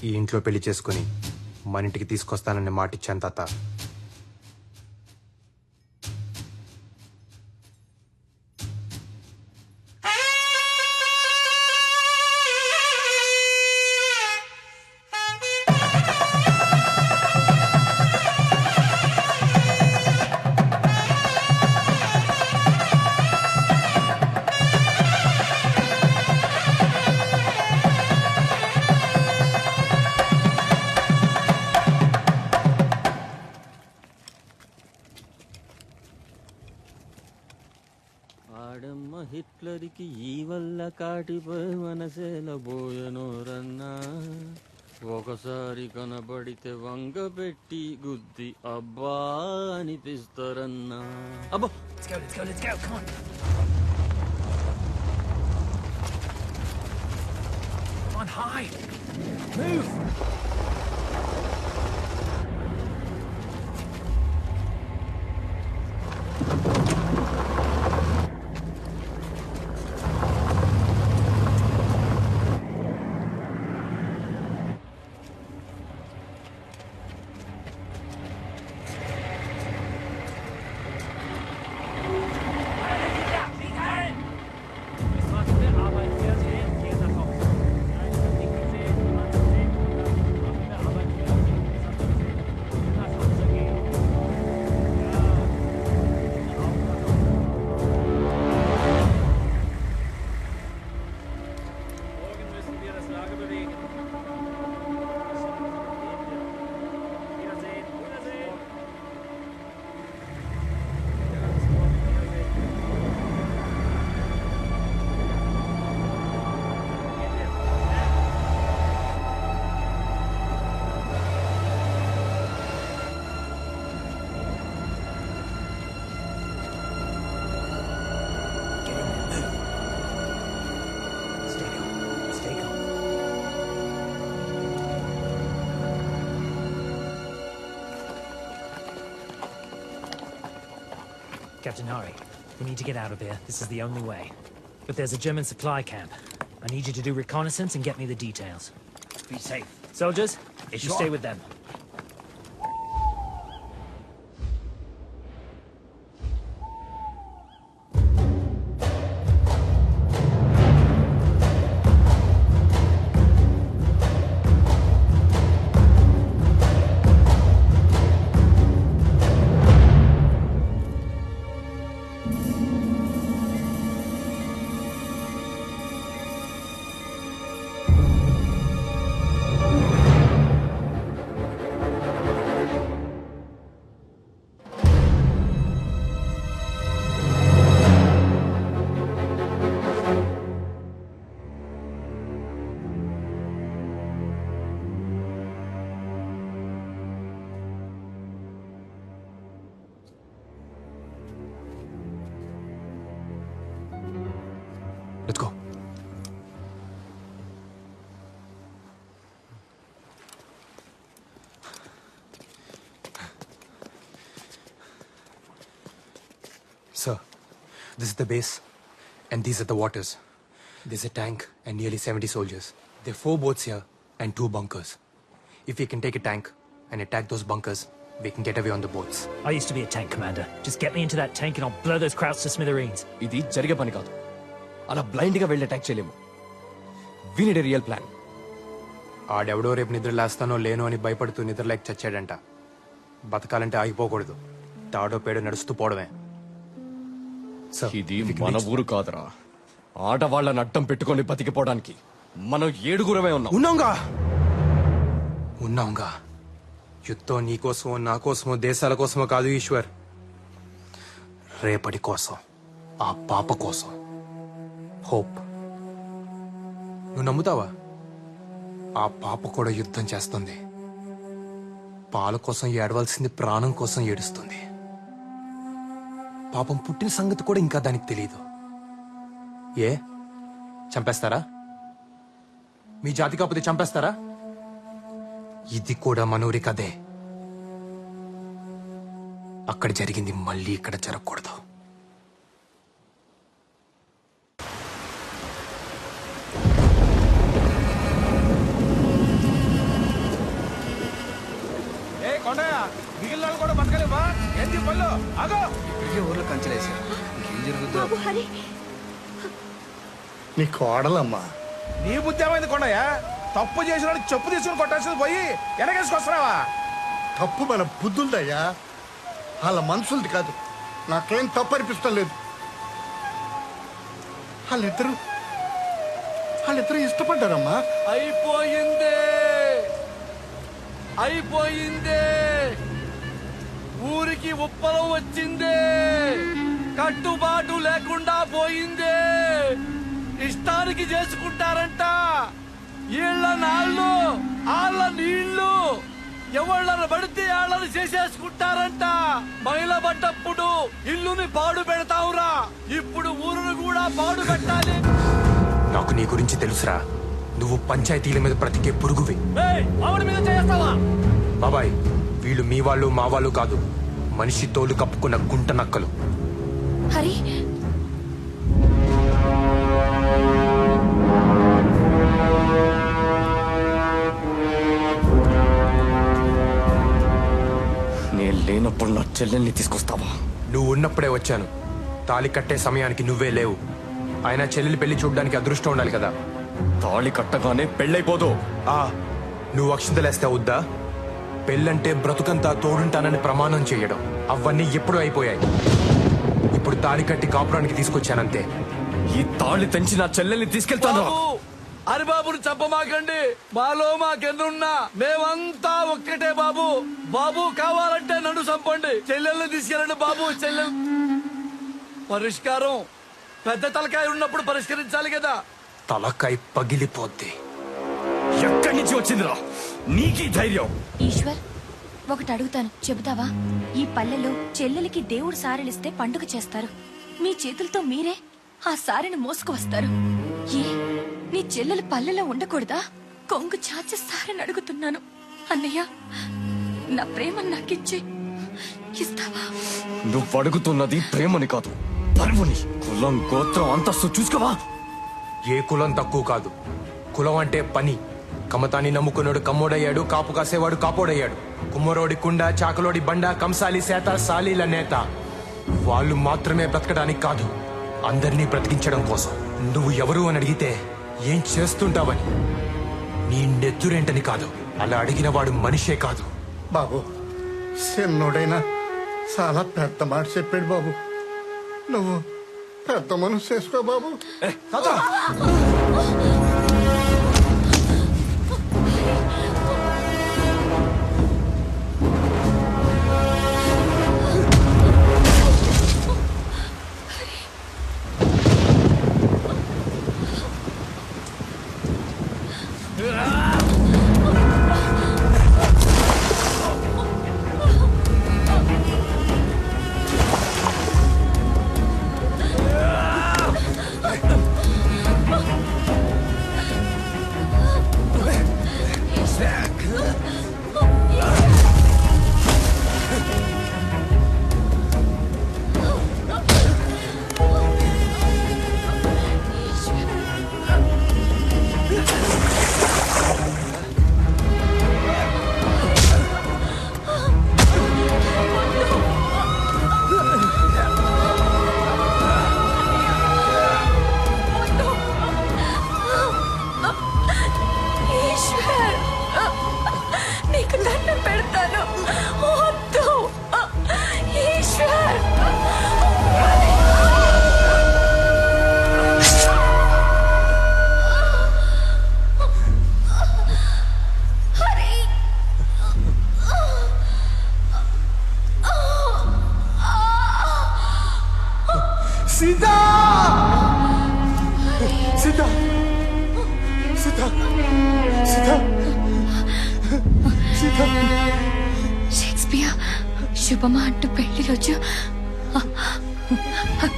ఈ ఇంట్లో పెళ్లి చేసుకుని మన ఇంటికి తీసుకొస్తానని మాటిచ్చాను తాత. ఆడమ్మ హిట్లర్కి ఈ వల్ల కాటిపోయి మనసేలబోయనోరన్నా, ఒకసారి కనబడితే వంగ పెట్టి గుద్ది అబ్బా అనిపిస్తారన్నా. అబ్బో, Let's go, come on. Come on, hide. Move. Captain Hari, We need to get out of here. This is the only way. But there's a German supply camp. I need you to do reconnaissance and get me the details. Be safe. Soldiers, you Sure. stay with them. Let's go. Sir, this is the base, and these are the waters. There's a tank and nearly 70 soldiers. There are 4 boats here and 2 bunkers. If we can take a tank and attack those bunkers, we can get away on the boats. I used to be a tank commander. Just get me into that tank and I'll blow those krauts to smithereens. ఇది జరిగే పని కాదు. అలా blind గా వెళ్ళి attack చేయలేము. We need a real plan. ఆడెవడో రేపు నిద్ర లేస్తానో లేనో అని భయపడుతూ నిద్రలేక చచ్చాడంట. బతకాలంటే ఆగిపోకూడదు. తాడో పేడో నడుస్తూ పోవడమే. ఇది మన ఊరు కాదురా. ఆడవాళ్ళని అడ్డం పెట్టుకొని బతికిపోవడానికి మనం 7గురమే ఉన్నాం. ఉన్నాంగా. యుద్ధం నీ కోసమో నా కోసమో దేశాల కోసమో కాదు ఈశ్వర్. రేపటి కోసం, ఆ పాప కోసం. హోప్. నువ్వు నమ్ముతావా? ఆ పాప కూడా యుద్ధం చేస్తుంది. పాల కోసం ఏడవలసింది ప్రాణం కోసం ఏడుస్తుంది. పాపం పుట్టిన సంగతి కూడా ఇంకా దానికి తెలియదు. ఏ చంపేస్తారా? మీ జాతి కాకపోతే చంపేస్తారా? ఇది కూడా మనూరి కదే. అక్కడ జరిగింది మళ్ళీ ఇక్కడ జరగకూడదు. ఏ కొండయ్య, మిగిలిన వాళ్ళు కూడా బతకలేవా? ఏంటి పళ్ళు? ఆగో. ఊర్లో కంచెలేసా. ఏం జరుగుతుందో. బాబు హరి నీ కోడలమ్మా. నీ బుద్ధి ఏమైంది కొండయ్య? తప్పు చేసిన చెప్పు తీసుకుని కొట్టాల్సింది పోయి వెనకేసుకొస్తున్నావా? తప్పు మన బుద్ధులదయ్యా, వాళ్ళ మనుషులది కాదు. నాకేం తప్పు అనిపిస్తం లేదు. వాళ్ళిద్దరు ఇష్టపడ్డారమ్మా. అయిపోయింది, అయిపోయింది. ఊరికి ఉప్పలం వచ్చింది. కట్టుబాటు లేకుండా పోయింది. ఇష్టానికి చేసుకుంటారంట. ఈళ్ళ నాళ్ళు, ఆళ్ళ నీళ్లు, ఎవళ్ళని పడితే వాళ్ళని చేసేసుకుంటారంట. మైల పడ్డప్పుడు ఇల్లుని పాడు పెడతావురా, ఇప్పుడు ఊరును కూడా పాడు పెట్టాలి. నాకు నీ గురించి తెలుసురా. నువ్వు పంచాయతీల మీద బ్రతికే పురుగువి. ఆవిడ మీద చేస్తావా? బాబాయ్, వీళ్ళు మీ వాళ్ళు మా వాళ్ళు కాదు. మనిషి తోలు కప్పుకున్న గుంట నక్కలు. హరి, నేను లేనప్పుడు నా చెల్లెల్ని తీసుకొస్తావా? నువ్వు ఉన్నప్పుడే వచ్చాను. తాళి కట్టే సమయానికి నువ్వే లేవు. ఆయన చెల్లెలి పెళ్లి చూడడానికి అదృష్టం ఉండాలి కదా. తాళి కట్టగానే పెళ్ళైపోదు. నువ్వు అక్షింతలేస్తే అవుద్దా? పెళ్ళంటే బ్రతుకంతా తోడుంటానని ప్రమాణం చేయడం, అవన్నీ ఎప్పుడూ అయిపోయాయి. ఇప్పుడు తాళి కట్టి కాపురానికి తీసుకొచ్చానంతే. ఈ తాళి తెంచి నా చెల్లెల్ని తీసుకెళ్తాను. హరిబాబుని చంపమాకండి. మాలో మాకెన్నున్నా మేమంతా ఒక్కటే బాబు. బాబు కావాలంటే నన్ను చంపండి, చెల్లెల్ని తీసుకెళ్ళండి బాబు. చెల్లెల్ పరిష్కారం పెద్ద తలకాయ ఉన్నప్పుడు పరిష్కరించాలి కదా. తలకాయ పగిలిపోద్ది. ఎక్కడి నుంచి వచ్చిందిరా నీకీ ధైర్యం? ఈశ్వర్, ఒకటి అడుగుతాను, చెబుతావా? ఈ పల్లెలో చెల్లెలికి దేవుడు సారెలిస్తే పండుగ చేస్తారు. మీ చేతులతో మీరే ఆ సారెని మోసుకు వస్తారు. ఏ నీ చెల్లెలు పల్లెలో ఉండకూడదా? కొంగు చాచి సారెని అడుగుతున్నాను. అన్నయ్య, నా ప్రేమ నాకిచ్చి ఇస్తావా? నువ్వు అడుగుతున్నది ప్రేమని కాదు, పరువుని కులం గోత్రం అంతస్తు చూసుకోవా. ఏ కులం తక్కువ కాదు. కులం అంటే పని. కమతాన్ని నమ్ముకున్నాడు కమ్మోడయ్యాడు, కాపు కాసేవాడు కాపోడయ్యాడు. కుమ్మరోడి కుండ, చాకలోడి బండ, కంసాలి సేత, సాలీల నేత. వాళ్ళు మాత్రమే బ్రతకడానికి కాదు, అందరినీ బ్రతికించడం కోసం. నువ్వు ఎవరు అని అడిగితే ఏం చేస్తుంటావని. నీ నెత్తురేంటని కాదు, అలా అడిగిన వాడు మనిషే కాదు. బాబు చిన్నోడైనా చాలా పెద్ద మాట చెప్పాడు బాబు. నువ్వు పెద్ద మనసు చేసుకో బాబు. ఈశ్వర్, నీకు దండం పెడతాను. వద్దు ఈశ్వర్. సీత! సీత! సీత! సీత! సీత! షేక్స్పియర్ శుభమా అంటూ పెళ్లి రోజు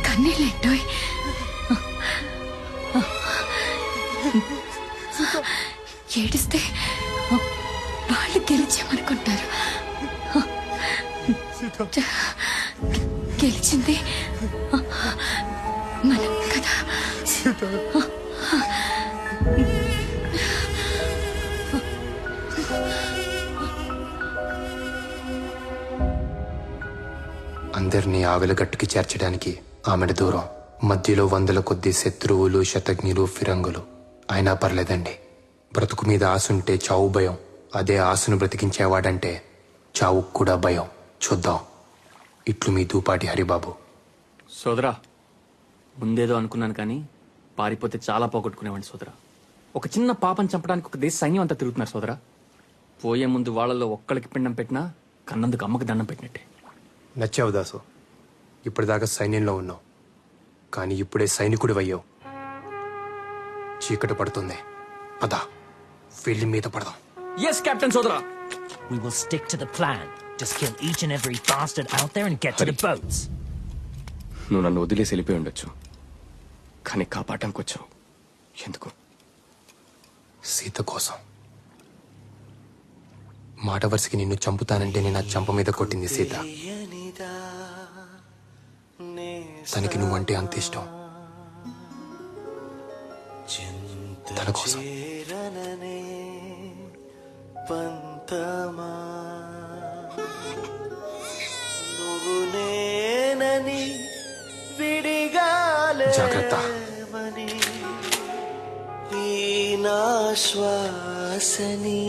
కన్నీళ్ళేంటోయ్. ఏడిస్తే వాళ్ళు గెలిచామనుకుంటారు. గెలిచింది మనం కదా. అందరినీ ఆవిలగట్టుకి చేర్చడానికి ఆమెడ దూరం. మధ్యలో వందల కొద్ది శత్రువులు, శతజ్ఞులు, ఫిరంగులు. అయినా పర్లేదండి, బ్రతుకు మీద ఆశుంటే చావు భయం. అదే ఆశను బ్రతికించేవాడంటే చావు కూడా భయం. చూద్దాం. ఇట్లు మీ దూపాటి హరిబాబు. సోదరా, ముందేదో అనుకున్నాను కానీ పారిపోతే చాలా పోగొట్టుకునేవాడిని సోదరా. ఒక చిన్న పాపని చంపడానికి ఒక దేశ సైన్యం అంతా తిరుగుతున్నారు సోదరా. పోయే ముందు వాళ్ళలో ఒక్కడికి పిండం పెట్టినా కన్నందుకు అమ్మకి దండం పెట్టినట్టే. నచ్చావు దాసు. ఇప్పటిదాకా సైన్యంలో ఉన్నావు, కానీ ఇప్పుడే సైనికుడి అయ్యావు. చీకటి పడుతుంది, పద వెళ్ళి మీద పడదాం. ఎస్ కెప్టెన్ సోదరా. We will stick to the plan. Just kill each and every bastard out there and get to the boats. నువ్వు నన్ను వదిలేసి వెళ్ళిపోయి ఉండొచ్చు, కానీ కాపాడటానికి వచ్చావు. ఎందుకు? సీత కోసం. మాట వరుసకి నిన్ను చంపుతానంటే నేను ఆ చంప మీద కొట్టింది సీత. తనకి నువ్వంటే అంత ఇష్టం. తన కోసం. జాగ్రత్త. శ్వాసని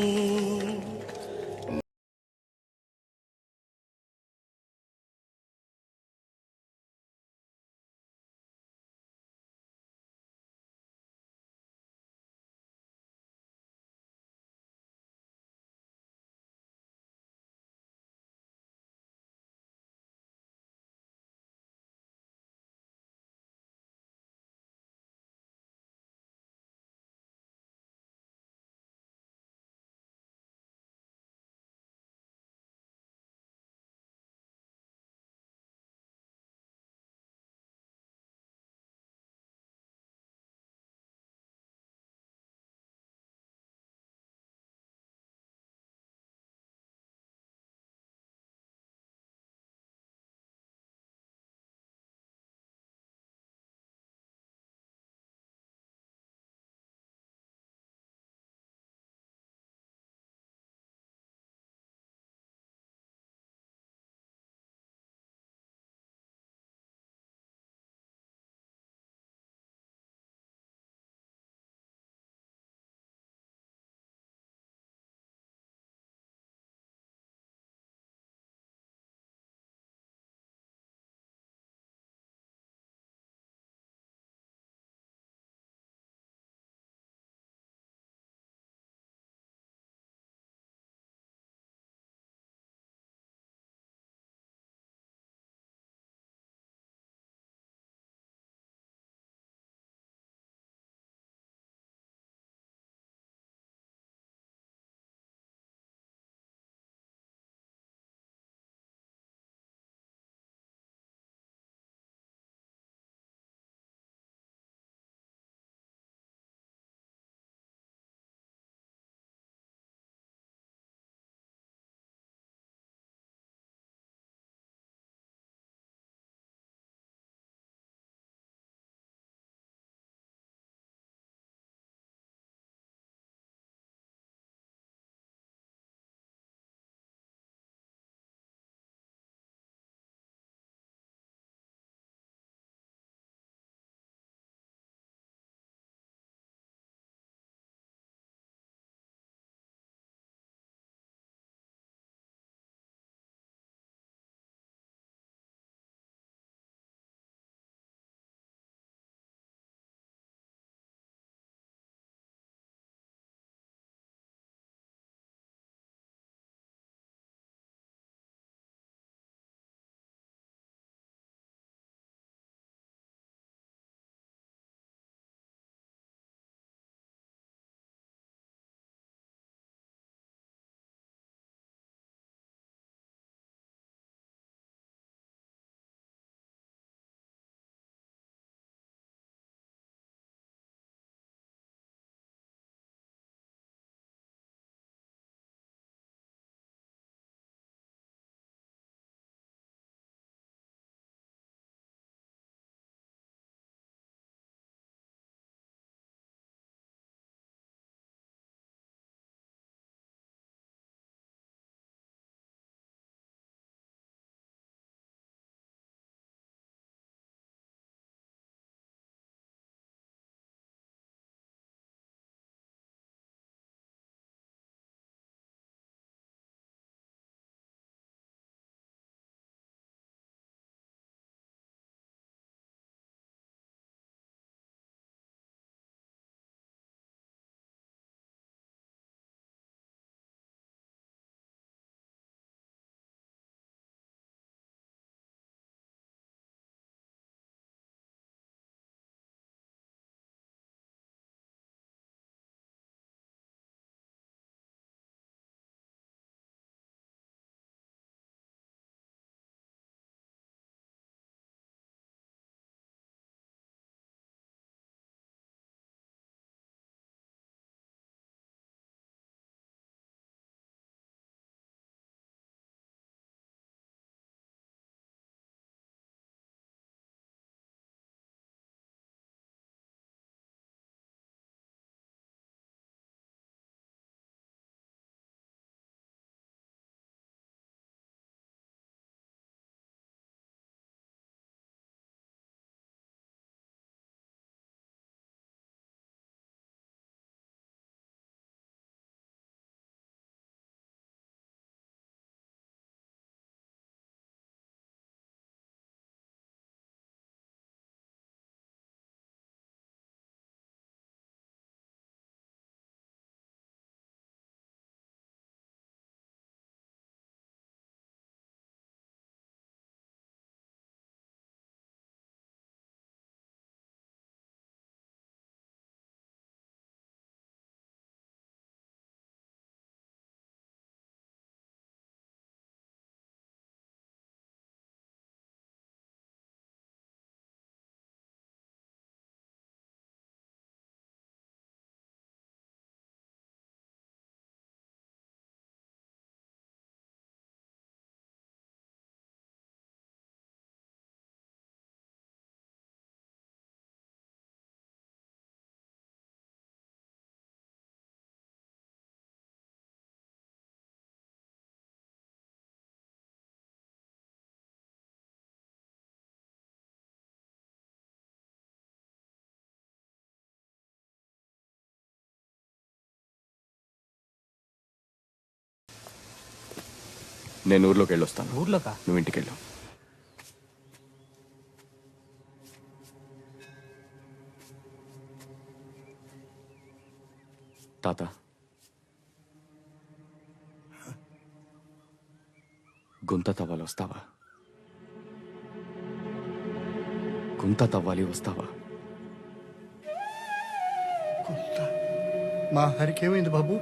నేను ఊర్లోకి వెళ్ళొస్తాను. ఊర్లోకా? నువ్వు ఇంటికి వెళ్ళు. తాత, గుంత తవ్వాలి వస్తావా? గుంత తవ్వాలి వస్తావా? మా హరికేమైంది బాబు?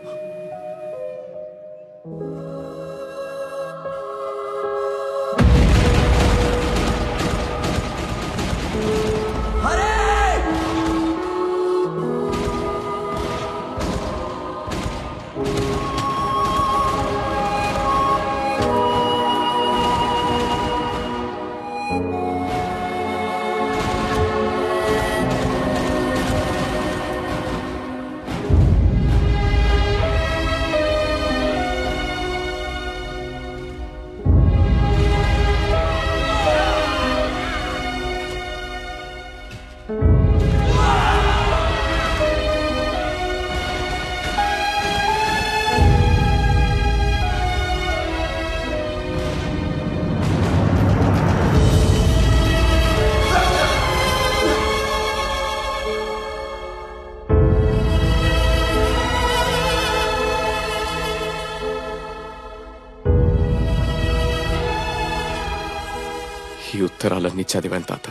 ఈ ఉత్తరాలన్నీ చదివాను తాత.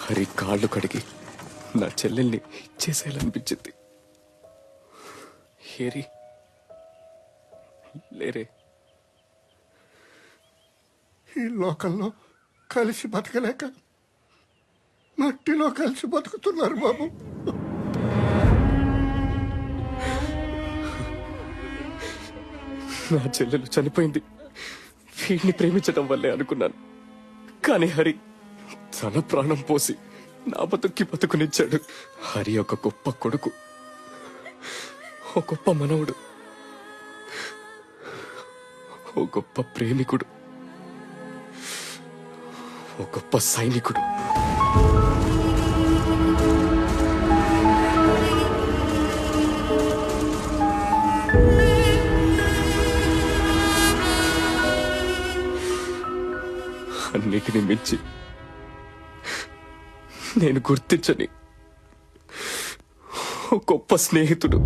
హరి కాళ్ళు కడిగి నా చెల్లెల్ని ఇచ్చేసేయాలనిపించింది. హేరి లేరే. ఈ లోకంలో కలిసి బతకలేక మట్టిలో కలిసి బతుకుతున్నారు బాబు. నా చెల్లెలు చనిపోయింది వీడిని ప్రేమించడం వల్లే అనుకున్నాను. కానీ హరి తన ప్రాణం పోసి నా బతుకునిచ్చాడు. హరి ఒక గొప్ప కొడుకు, ఓ గొప్ప మనవుడు, ఓ గొప్ప ప్రేమికుడు, ఓ గొప్ప సైనికుడు. అన్నిటిని మించి నేను గుర్తించని ఓ గొప్ప స్నేహితుడు.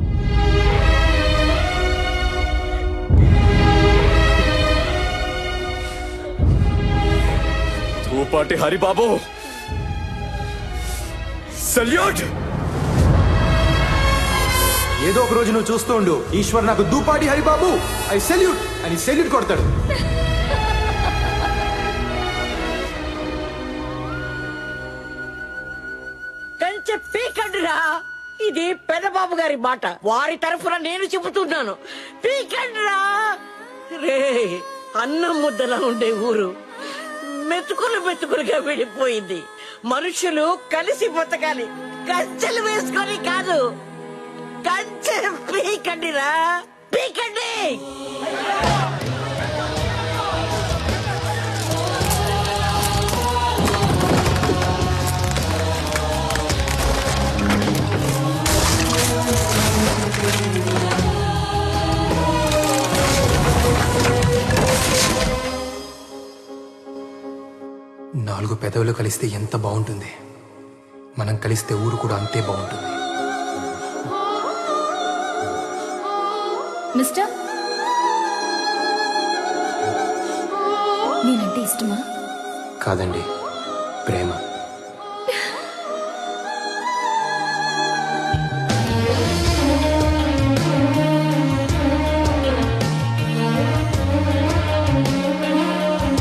దూపాటి హరిబాబు, సల్యూట్. ఏదో ఒక రోజు నువ్వు చూస్తూ ఉండు, ఈశ్వర్ నాకు దూపాటి హరిబాబు ఐ సెల్యూట్ అని సెల్యూట్ కొడతాడు. కంచె పీకండిరా. ఇది పెదబాబు గారి మాట, వారి తరఫున నేను చెబుతున్నాను. పీకండిరా. రే, అన్నం ముద్దలా ఉండే ఊరు మెతుకులుగా వెళ్ళిపోయింది. మనుషులు కలిసి బతకాలి, కంచెలు వేసుకొని కాదు. కంచె పీకండిరా, పీకండి. 4 పెదవులు కలిస్తే ఎంత బాగుంటుంది. మనం కలిస్తే ఊరు కూడా అంతే బాగుంటుంది. మిస్టర్, నేనంటే ఇష్టమా? కాదండి, ప్రేమ.